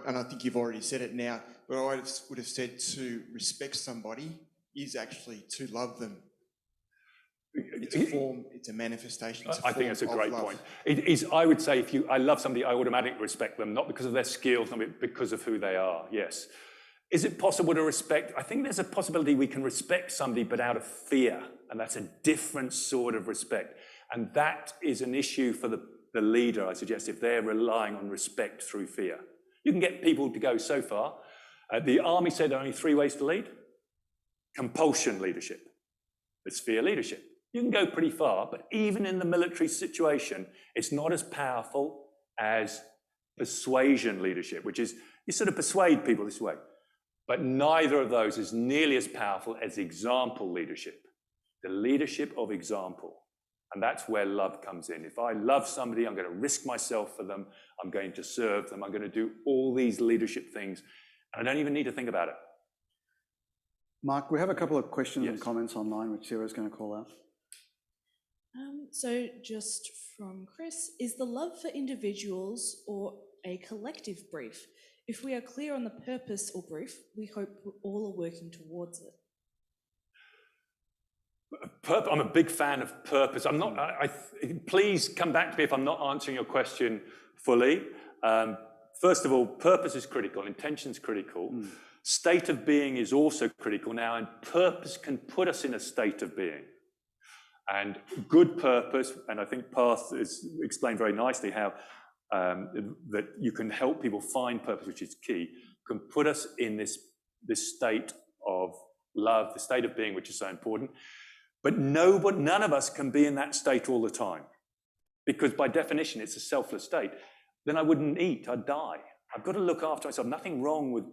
and I think you've already said it now, but I would have said to respect somebody is actually to love them. It's a form, it's a manifestation. It's a I think that's a great love. point. It is, I would say, I love somebody, I automatically respect them, not because of their skills, not because of who they are, yes. Is it possible to respect? I think there's a possibility we can respect somebody, but out of fear, and that's a different sort of respect. And that is an issue for the leader, I suggest, if they're relying on respect through fear. You can get people to go so far. The army said there are only 3 ways to lead. Compulsion leadership. It's fear leadership. You can go pretty far, but even in the military situation, it's not as powerful as persuasion leadership, which is you sort of persuade people this way. But neither of those is nearly as powerful as example leadership, the leadership of example. And that's where love comes in. If I love somebody, I'm going to risk myself for them. I'm going to serve them. I'm going to do all these leadership things. And I don't even need to think about it. Mark, we have a couple of questions and comments online, which Sarah's going to call out. So just from Chris, is the love for individuals or a collective brief? If we are clear on the purpose or brief, we hope all are working towards it. I'm a big fan of purpose. I'm not. Please come back to me if I'm not answering your question fully. First of all, purpose is critical. Intention is critical. State of being is also critical now, and purpose can put us in a state of being. And good purpose, and I think Path has explained very nicely how that you can help people find purpose, which is key, can put us in this state of love, the state of being, which is so important. But none of us can be in that state all the time, because by definition, it's a selfless state. Then I wouldn't eat, I'd die. I've got to look after myself. Nothing wrong with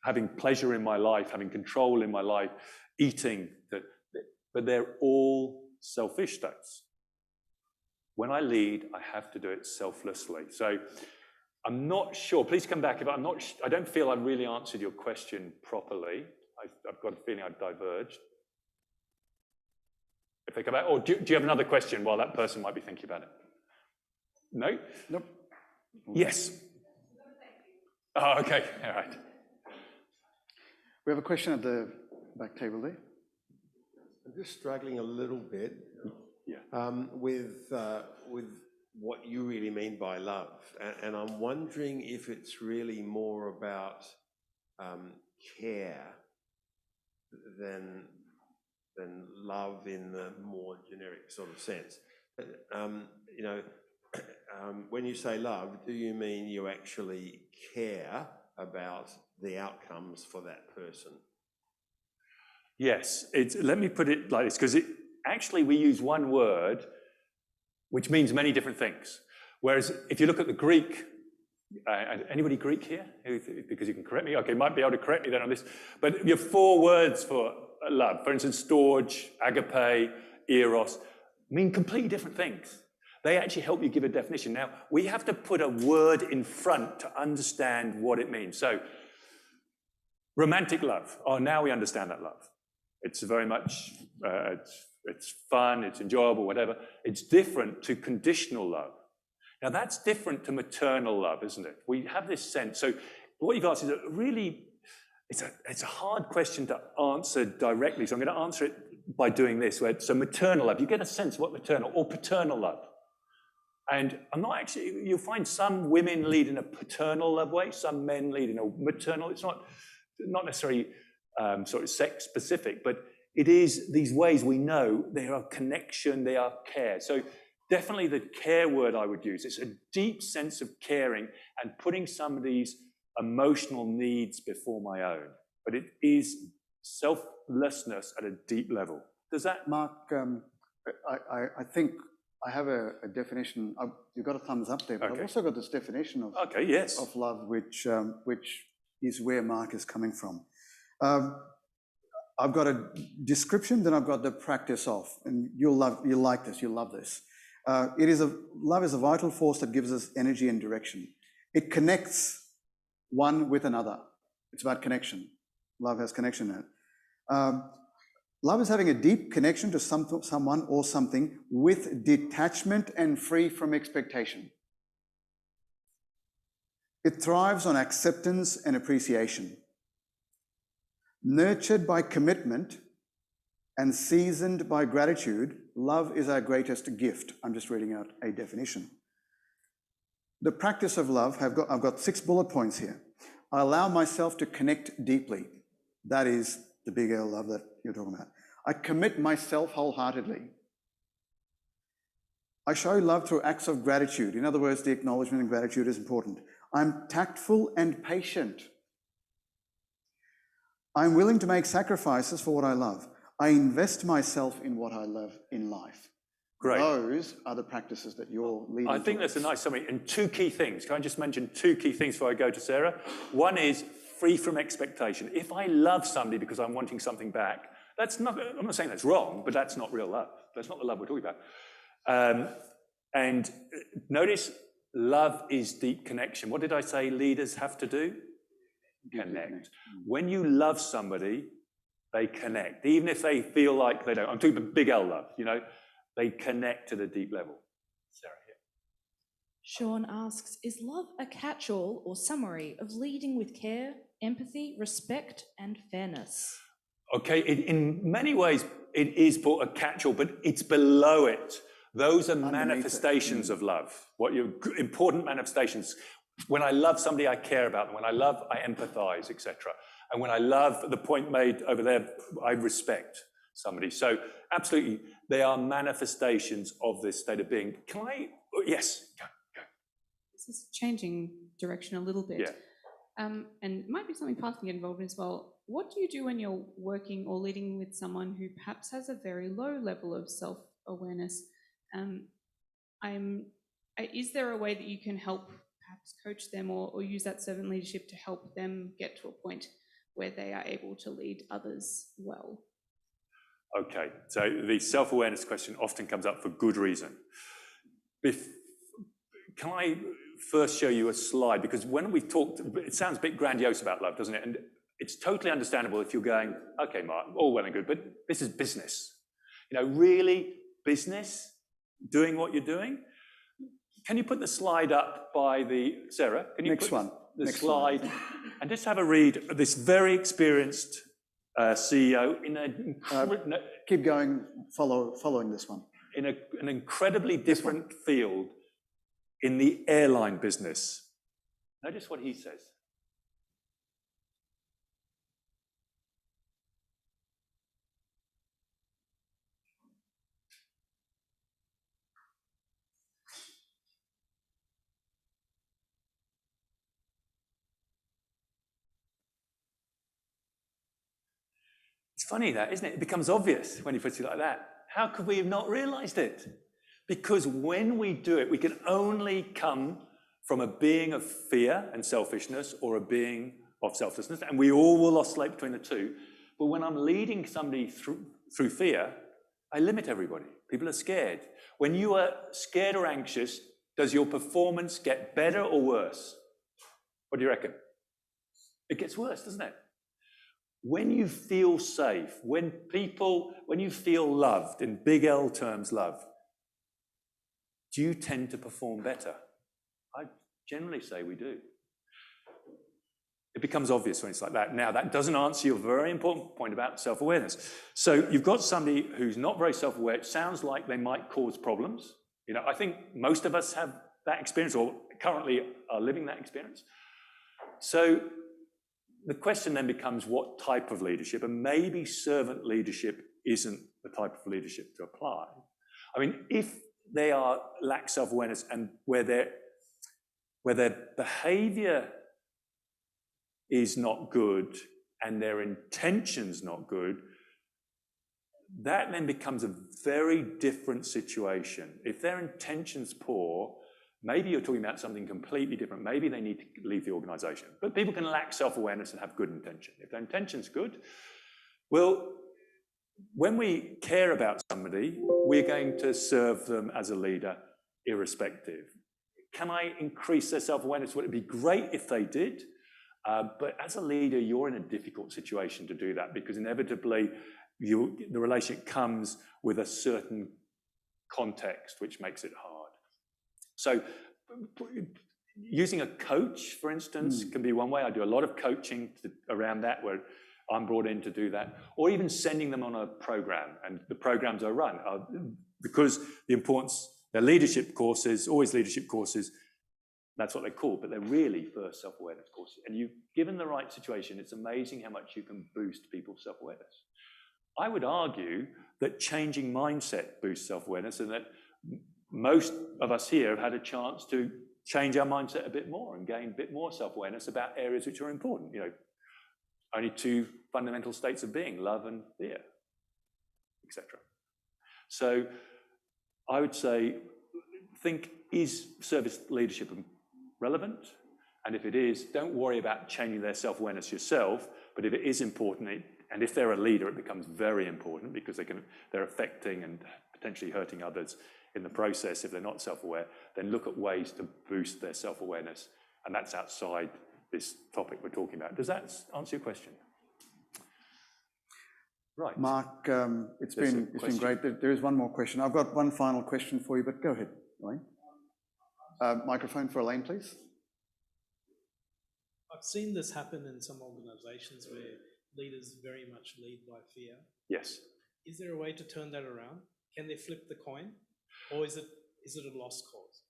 having pleasure in my life, having control in my life, eating, but they're all selfish states. When I lead, I have to do it selflessly. So I'm not sure. Please come back if I'm not. I don't feel I've really answered your question properly. I've got a feeling I've diverged. If they come back, or do you have another question while that person might be thinking about it? No? Nope. Yes. Oh, okay. All right. We have a question at the back table there. I'm just struggling a little bit with what you really mean by love. And I'm wondering if it's really more about care than love in the more generic sort of sense. When you say love, do you mean you actually care about the outcomes for that person. Yes, let me put it like this, because actually we use one word which means many different things. Whereas if you look at the Greek, anybody Greek here? Because you can correct me. Okay, might be able to correct me then on this. But your 4 words for love, for instance, storge, agape, eros, mean completely different things. They actually help you give a definition. Now, we have to put a word in front to understand what it means. So, romantic love. Oh, now we understand that love. It's very much, it's fun, it's enjoyable, whatever. It's different to conditional love. Now, that's different to maternal love, isn't it? We have this sense. So, what you've asked is it's a hard question to answer directly. So, I'm going to answer it by doing this. So, maternal love, you get a sense of what maternal or paternal love. And I'm not actually, you'll find some women lead in a paternal love way, some men lead in a maternal. It's not necessarily sort of sex specific, but it is these ways we know they are connection, they are care. So definitely the care word I would use. It's a deep sense of caring and putting somebody's emotional needs before my own. But it is selflessness at a deep level. Does that? Mark, I think I have a definition. You've got a thumbs up there, but I've also got this definition of, of love, which is where Mark is coming from. I've got a description, then I've got the practice of, and you'll like this, you'll love this. Love is a vital force that gives us energy and direction. It connects one with another. It's about connection. Love has connection in it. Love is having a deep connection to someone or something with detachment and free from expectation. It thrives on acceptance and appreciation. Nurtured by commitment and seasoned by gratitude, love is our greatest gift. I'm just reading out a definition. The practice of love, I've got 6 bullet points here. I allow myself to connect deeply. That is the big L love that you're talking about. I commit myself wholeheartedly. I show love through acts of gratitude. In other words, the acknowledgement and gratitude is important. I'm tactful and patient. I'm willing to make sacrifices for what I love. I invest myself in what I love in life. Great. Those are the practices that you're leading. I think that's a nice summary. And 2 key things. Can I just mention 2 key things before I go to Sarah? One is free from expectation. If I love somebody because I'm wanting something back, I'm not saying that's wrong, but that's not real love. That's not the love we're talking about. And notice, love is deep connection. What did I say leaders have to do? Connect. When you love somebody, they connect. Even if they feel like they don't. I'm talking about big L love, they connect at a deep level. Sarah, here. Sean asks, is love a catch-all or summary of leading with care, empathy, respect, and fairness? Okay, in many ways, it is a catch-all, but it's below it. Those are manifestations of love. Important manifestations. When I love somebody, I care about them. When I love, I empathize, etc. And when I love, the point made over there, I respect somebody. So absolutely, they are manifestations of this state of being. Can I? Yes, go. This is changing direction a little bit. Yeah. And might be something Parth can get involved in as well. What do you do when you're working or leading with someone who perhaps has a very low level of self-awareness? Is there a way that you can help perhaps coach them or use that servant leadership to help them get to a point where they are able to lead others well? Okay, so the self-awareness question often comes up for good reason. Can I first show you a slide? Because when we've talked, it sounds a bit grandiose about love, doesn't it? And it's totally understandable if you're going, okay, Mark, all well and good, but this is business. Really business, doing what you're doing. Can you put the slide up by Sarah? Can you Next one. The Next slide slide. And just have a read of this very experienced CEO in a... Keep going, following this one. In an incredibly different field in the airline business. Notice what he says. funny that, isn't it? It becomes obvious when you put it like that. How could we have not realized it? Because when we do it, we can only come from a being of fear and selfishness or a being of selflessness, and we all will oscillate between the two. But when I'm leading somebody through fear, I limit everybody. People are scared. When you are scared or anxious, does your performance get better or worse? What do you reckon? It gets worse, doesn't it? When you feel safe, when you feel loved, in big L terms loved, do you tend to perform better? I generally say we do. It becomes obvious when it's like that. Now, that doesn't answer your very important point about self-awareness. So you've got somebody who's not very self-aware. It sounds like they might cause problems. You know, I think most of us have that experience or currently are living that experience. So the question then becomes what type of leadership, and maybe servant leadership isn't the type of leadership to apply. I mean, if they lack self-awareness and where their behavior is not good and their intention's not good, that then becomes a very different situation. If their intention's poor, maybe you're talking about something completely different. Maybe they need to leave the organization. But people can lack self-awareness and have good intention. If their intention's good, well, when we care about somebody, we're going to serve them as a leader irrespective. Can I increase their self-awareness? Would it be great if they did? But as a leader, you're in a difficult situation to do that because inevitably the relationship comes with a certain context, which makes it hard. So using a coach, for instance, can be one way. I do a lot of coaching around that where I'm brought in to do that, or even sending them on a program, and the programs I run because the importance, they're leadership courses, always leadership courses. That's what they're called, but they're really first self-awareness courses. And given the right situation, it's amazing how much you can boost people's self-awareness. I would argue that changing mindset boosts self-awareness, and that most of us here have had a chance to change our mindset a bit more and gain a bit more self-awareness about areas which are important. You know, only two fundamental states of being, love and fear, etc. So I would say, think, is service leadership relevant? And if it is, don't worry about changing their self-awareness yourself, but if it is important, and if they're a leader, it becomes very important because they're affecting and potentially hurting others in the process if they're not self-aware, then look at ways to boost their self-awareness. And that's outside this topic we're talking about. Does that answer your question? Right. Mark, it's been great. There is one more question. I've got one final question for you, but go ahead, Elaine. Microphone for Elaine, please. I've seen this happen in some organizations where leaders very much lead by fear. Yes. Is there a way to turn that around? Can they flip the coin? Or is it a lost cause?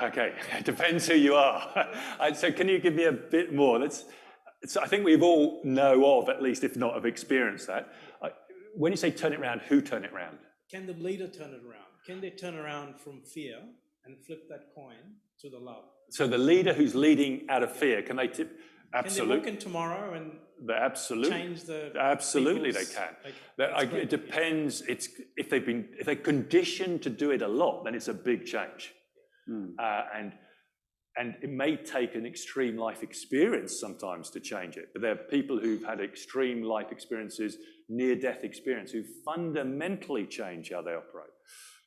Okay, it depends who you are. So can you give me a bit more? So I think we've all know of, at least if not have experienced that. When you say turn it around, who turn it around? Can the leader turn it around? Can they turn around from fear and flip that coin to the love? So the leader who's leading out of fear, can they tip? Absolutely. Can they walk in tomorrow and change the... Absolutely they can. It depends. If they're conditioned to do it a lot, then it's a big change. And it may take an extreme life experience sometimes to change it. But there are people who've had extreme life experiences, near-death experience, who fundamentally change how they operate.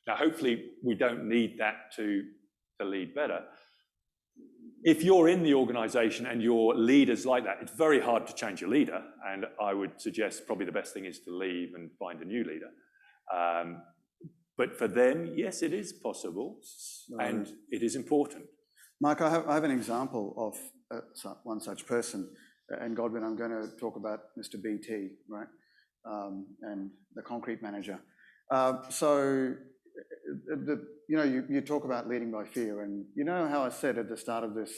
Now, hopefully, we don't need that to lead better. If you're in the organization and your leader's like that, it's very hard to change your leader. And I would suggest probably the best thing is to leave and find a new leader. But for them, yes, it is possible. And it is important. Mark, I have an example of one such person. And Godwin, I'm going to talk about Mr. BT, right? And the concrete manager. You talk about leading by fear, and you know how I said at the start of this,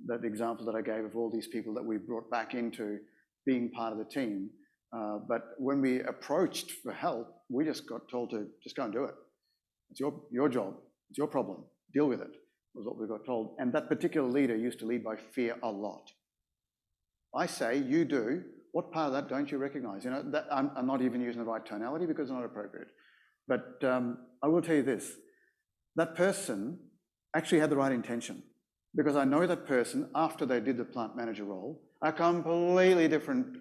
that example that I gave of all these people that we brought back into being part of the team. But when we approached for help, we just got told to just go and do it. It's your job. It's your problem. Deal with it, was what we got told. And that particular leader used to lead by fear a lot. I say, you do What part of that don't you recognize? You know, that I'm not even using the right tonality because it's not appropriate. But I will tell you this, that person actually had the right intention, because I know that person, after they did the plant manager role, a completely different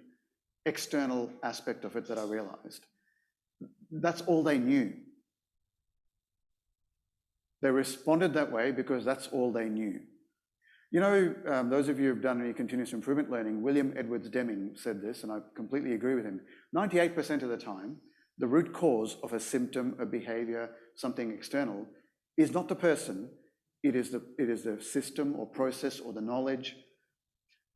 external aspect of it that I realized. That's all they knew. They responded that way because that's all they knew. You know, those of you who've done any continuous improvement learning, William Edwards Deming said this, and I completely agree with him. 98% of the time, the root cause of a symptom, a behavior, something external, is not the person, it is the system or process or the knowledge.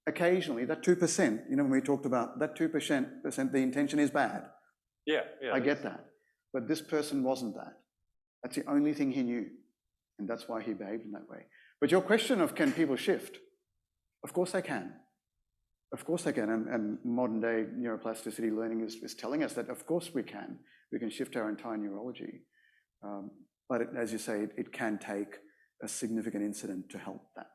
Occasionally, that 2%, you know, when we talked about that 2%, the intention is bad. Yeah. I get that. But this person wasn't that. That's the only thing he knew. And that's why he behaved in that way. But your question of can people shift? Of course they can. Of course they can. And modern day neuroplasticity learning is telling us that of course we can. We can shift our entire neurology. But as you say, it can take a significant incident to help that.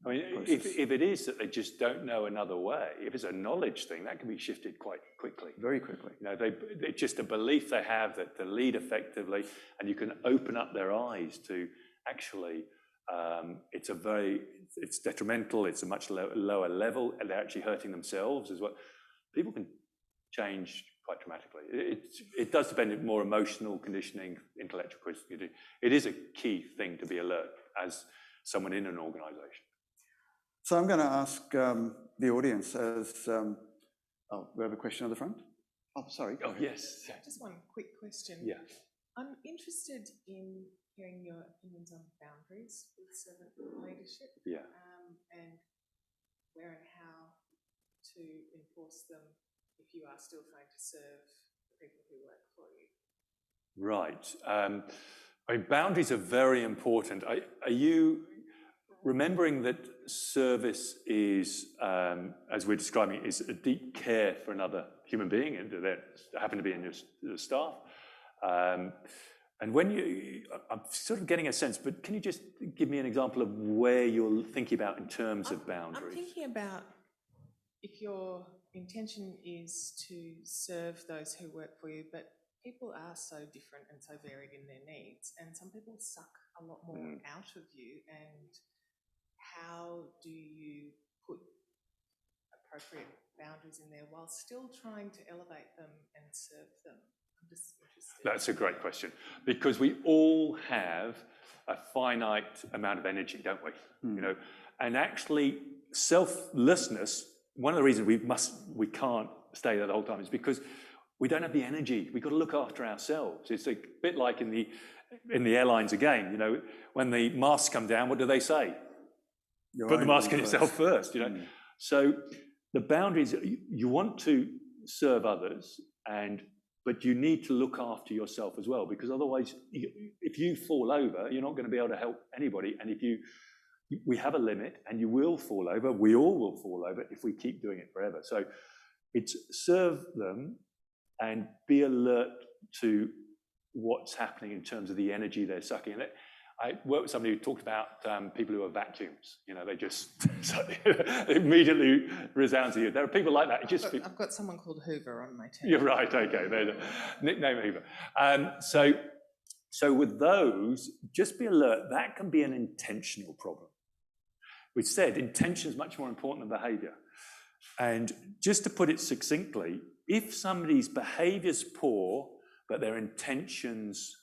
I mean, if it is that they just don't know another way, if it's a knowledge thing, that can be shifted quite quickly. Very quickly. You know, it's just a belief they have that to lead effectively, and you can open up their eyes to actually, it's detrimental, it's a much lower level, and they're actually hurting themselves as well. People can change quite dramatically. It does depend on more emotional conditioning, intellectual conditioning. It is a key thing to be alert as someone in an organisation. So I'm going to ask the audience as, we have a question at the front. Oh, sorry. Oh, yes. Just one quick question. Yeah. I'm interested in hearing your opinions on boundaries with servant leadership. Yeah. And where and how to enforce them if you are still trying to serve the people who work for you. Right. I mean, boundaries are very important. Are you remembering that service is, as we're describing, is a deep care for another human being, and that happen to be in your staff? And when I'm sort of getting a sense, but can you just give me an example of where you're thinking about in terms of boundaries? I'm thinking about if your intention is to serve those who work for you, but people are so different and so varied in their needs, and some people suck a lot more out of you, and how do you put appropriate boundaries in there while still trying to elevate them and serve them? I'm just interested. That's a great question, because we all have a finite amount of energy, don't we? You know, and actually selflessness, one of the reasons we can't stay there the whole time is because we don't have the energy. We've got to look after ourselves. It's a bit like in the airlines again, you know, when the masks come down, what do they say? Put the mask on yourself first, you know. So the boundaries, you want to serve others, but you need to look after yourself as well, because otherwise, if you fall over, you're not going to be able to help anybody. And we have a limit, and you will fall over. We all will fall over if we keep doing it forever. So it's serve them and be alert to what's happening in terms of the energy they're sucking. And I worked with somebody who talked about people who are vacuums. You know, they just immediately resound to you. There are people like that. I've got someone called Hoover on my team. You're right. Okay, there's a nickname Hoover. So with those, just be alert. That can be an intentional problem. We said intention is much more important than behaviour. And just to put it succinctly, if somebody's behaviour's poor but their intention's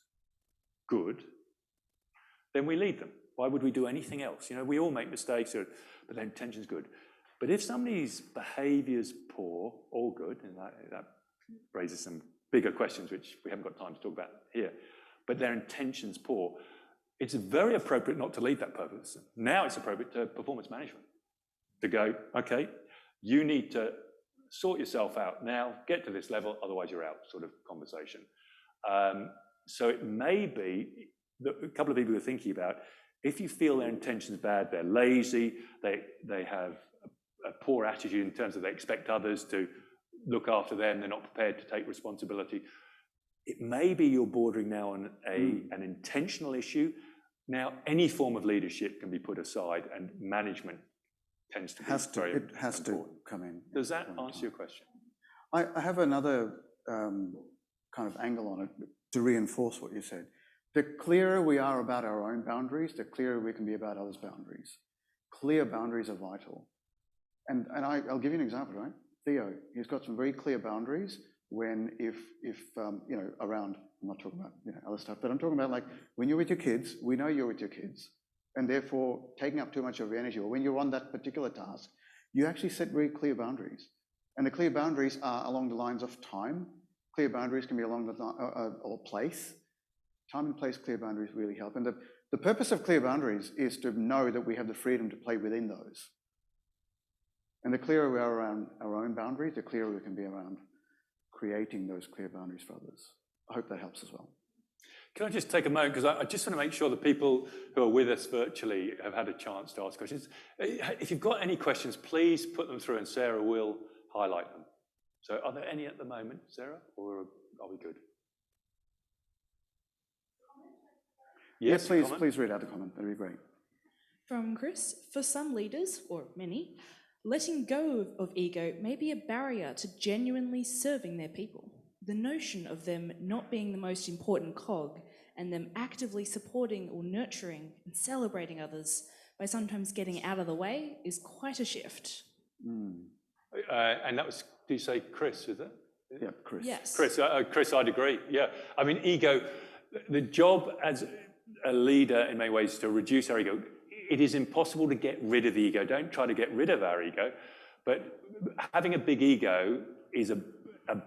good, then we lead them. Why would we do anything else? You know, we all make mistakes, but their intention's good. But if somebody's behaviour's poor or good, and that raises some bigger questions which we haven't got time to talk about here, but their intention's poor, it's very appropriate not to lead that person. Now it's appropriate to performance management, to go, okay, you need to sort yourself out now, get to this level, otherwise you're out, sort of conversation. So it may be that a couple of people are thinking about, if you feel their intention's bad, they're lazy, they have a poor attitude in terms of they expect others to look after them, they're not prepared to take responsibility. It may be you're bordering now on an intentional issue. Now, any form of leadership can be put aside, and management tends to be it has to come in. Does that answer your question? I have another kind of angle on it to reinforce what you said. The clearer we are about our own boundaries, the clearer we can be about others' boundaries. Clear boundaries are vital. And I'll give you an example, right? Theo, he's got some very clear boundaries when if you know, around, I'm not talking about, you know, other stuff, but I'm talking about like when you're with your kids, we know you're with your kids, and therefore taking up too much of your energy, or when you're on that particular task, you actually set very clear boundaries. And the clear boundaries are along the lines of time. Clear boundaries can be along the or place. Time and place clear boundaries really help. And the purpose of clear boundaries is to know that we have the freedom to play within those. And the clearer we are around our own boundaries, the clearer we can be around creating those clear boundaries for others. I hope that helps as well. Can I just take a moment, because I just want to make sure the people who are with us virtually have had a chance to ask questions. If you've got any questions, please put them through and Sarah will highlight them. So are there any at the moment, Sarah, or are we good? Yes, please read out the comment. That'd be great. From Chris, for some leaders, or many, letting go of ego may be a barrier to genuinely serving their people. The notion of them not being the most important cog and them actively supporting or nurturing and celebrating others by sometimes getting out of the way is quite a shift. And that was, do you say Chris, is it? Yeah, Chris. Yes. Chris, I'd agree. Yeah. I mean, ego, the job as a leader in many ways is to reduce our ego. It is impossible to get rid of the ego. Don't try to get rid of our ego. But having a big ego is a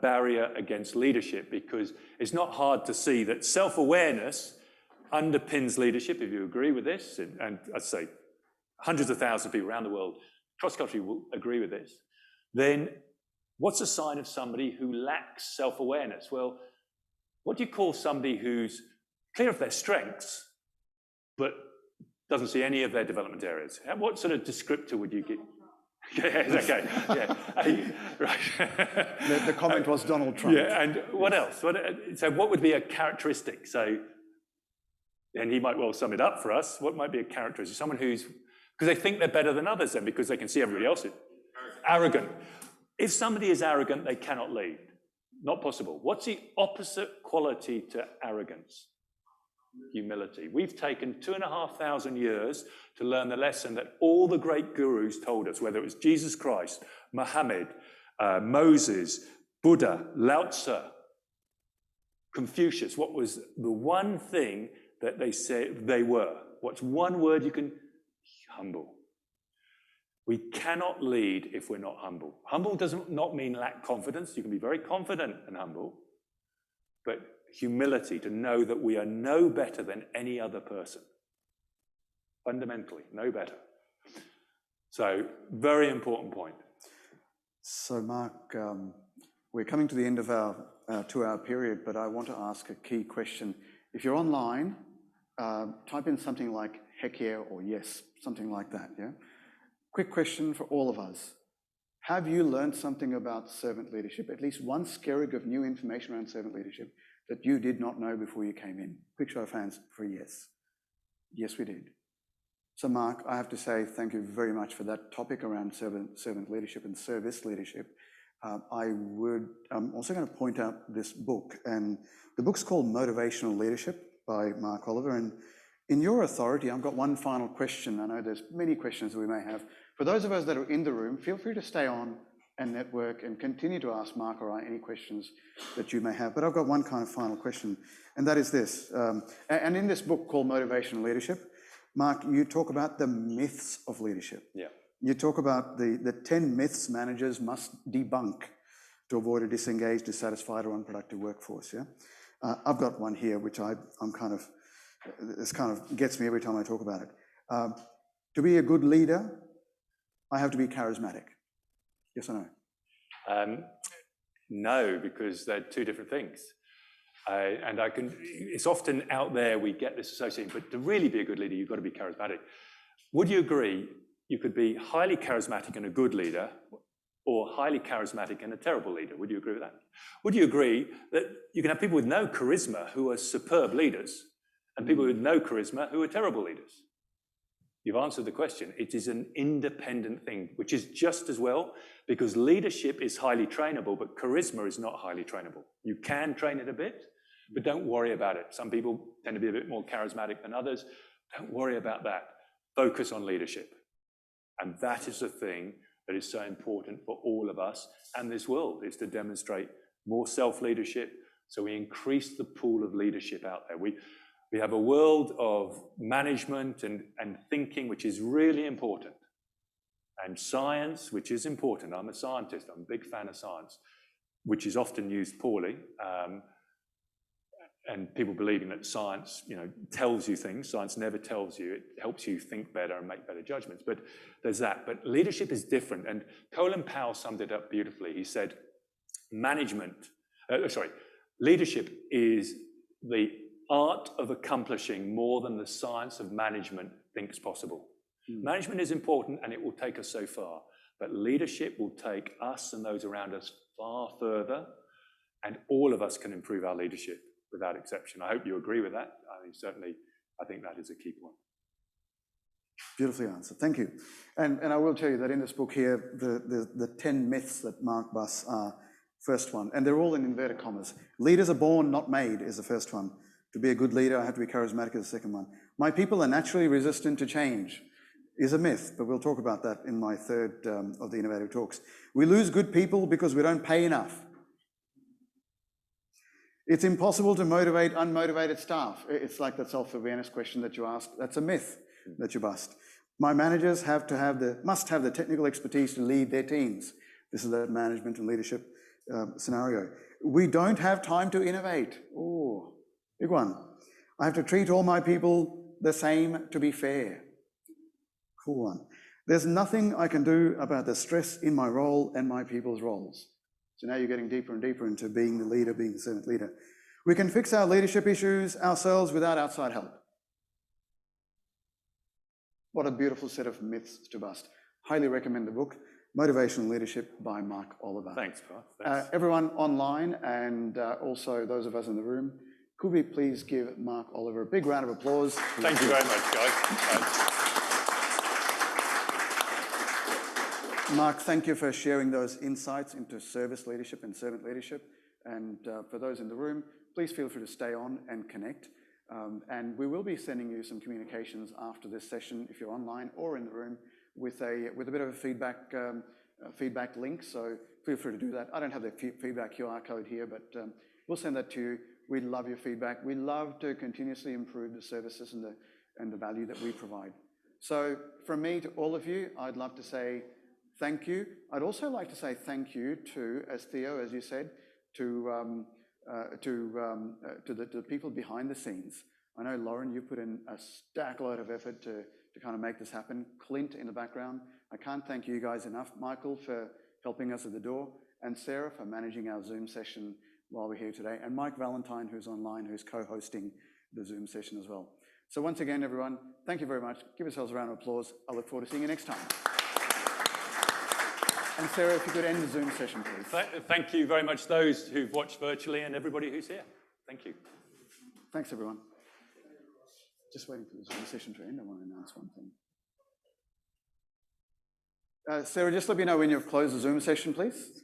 barrier against leadership, because it's not hard to see that self-awareness underpins leadership, if you agree with this. And I'd say hundreds of thousands of people around the world, cross-country, will agree with this. Then what's a sign of somebody who lacks self-awareness? Well, what do you call somebody who's clear of their strengths, but doesn't see any of their development areas? What sort of descriptor would you give? Yeah, okay, yeah. Right. The comment was Donald Trump. Yeah, and what else? So what would be a characteristic? So, and he might well sum it up for us. What might be a characteristic? Someone who's, because they think they're better than others then, because they can see everybody else. Arrogant. If somebody is arrogant, they cannot lead. Not possible. What's the opposite quality to arrogance? Humility. We've taken 2,500 years to learn the lesson that all the great gurus told us, whether it was Jesus Christ, Muhammad, Moses, Buddha, Lao Tzu, Confucius. What was the one thing that they said they were? What's one word you can? Humble. We cannot lead if we're not humble. Humble does not mean lack confidence. You can be very confident and humble, but humility, to know that we are no better than any other person. Fundamentally, no better. So, very important point. So, Mark, we're coming to the end of our 2-hour period, but I want to ask a key question. If you're online, type in something like heck yeah or yes, something like that, yeah? Quick question for all of us. Have you learned something about servant leadership? At least one skerrig of new information around servant leadership that you did not know before you came in? Quick show of hands for yes. Yes, we did. So Mark, I have to say thank you very much for that topic around servant leadership and service leadership. I'm also going to point out this book, and the book's called Motivational Leadership by Mark Oliver. And in your authority, I've got one final question. I know there's many questions that we may have. For those of us that are in the room, feel free to stay on and network and continue to ask Mark or I any questions that you may have. But I've got one kind of final question, and that is this. And in this book called Motivational Leadership, Mark, you talk about the myths of leadership. Yeah. You talk about the 10 myths managers must debunk to avoid a disengaged, dissatisfied, or unproductive workforce, yeah? I've got one here, which this kind of gets me every time I talk about it. To be a good leader, I have to be charismatic. Yes or no? No, because they're two different things. It's often out there we get this association, but to really be a good leader, you've got to be charismatic. Would you agree you could be highly charismatic and a good leader, or highly charismatic and a terrible leader? Would you agree with that? Would you agree that you can have people with no charisma who are superb leaders, and people with no charisma who are terrible leaders? you've answered the question. It is an independent thing, which is just as well, because leadership is highly trainable, but charisma is not highly trainable. You can train it a bit, but don't worry about it. Some people tend to be a bit more charismatic than others. Don't worry about that. Focus on leadership. And that is the thing that is so important for all of us and this world, is to demonstrate more self-leadership, so we increase the pool of leadership out there. We have a world of management and thinking, which is really important, and science, which is important. I'm a scientist. I'm a big fan of science, which is often used poorly, and people believing that science, tells you things. Science never tells you. It helps you think better and make better judgments. But there's that. But leadership is different. And Colin Powell summed it up beautifully. He said, leadership is the art of accomplishing more than the science of management thinks possible. Management is important and it will take us so far, but leadership will take us and those around us far further, and all of us can improve our leadership without exception. I hope you agree with that. I mean, certainly, I think that is a key point. Beautifully answered. Thank you. And I will tell you that in this book here, the 10 myths that Mark Buss are first one, and they're all in inverted commas. Leaders are born, not made, is the first one. To be a good leader, I have to be charismatic is the second one. My people are naturally resistant to change is a myth, but we'll talk about that in my third of the innovative talks. We lose good people because we don't pay enough. It's impossible to motivate unmotivated staff. It's like that self-awareness question that you asked. That's a myth that you bust. My managers must have the technical expertise to lead their teams. This is that management and leadership scenario. We don't have time to innovate. Oh, big one. I have to treat all my people the same to be fair. Cool one. There's nothing I can do about the stress in my role and my people's roles. So now you're getting deeper and deeper into being the leader, being the servant leader. We can fix our leadership issues ourselves without outside help. What a beautiful set of myths to bust. Highly recommend the book, Motivational Leadership by Mark Oliver. Thanks, Garth. Everyone online and also those of us in the room, could we please give Mark Oliver a big round of applause? Thank you very much, guys. Mark, thank you for sharing those insights into service leadership and servant leadership. And for those in the room, please feel free to stay on and connect. And we will be sending you some communications after this session, if you're online or in the room, with a bit of a feedback link. So feel free to do that. I don't have the feedback QR code here, but we'll send that to you. We love your feedback. We love to continuously improve the services and the value that we provide. So from me to all of you, I'd love to say thank you. I'd also like to say thank you to, as Theo, as you said, to the people behind the scenes. I know, Lauren, you put in a stack load of effort to kind of make this happen. Clint in the background. I can't thank you guys enough. Michael for helping us at the door, and Sarah for managing our Zoom session while we're here today, and Mike Valentine, who's online, who's co-hosting the Zoom session as well. So once again, everyone, thank you very much. Give yourselves a round of applause. I look forward to seeing you next time. And Sarah, if you could end the Zoom session, please. Thank you very much, those who've watched virtually and everybody who's here. Thank you. Thanks, everyone. Just waiting for the Zoom session to end. I want to announce one thing. Sarah, just let me know when you've closed the Zoom session, please.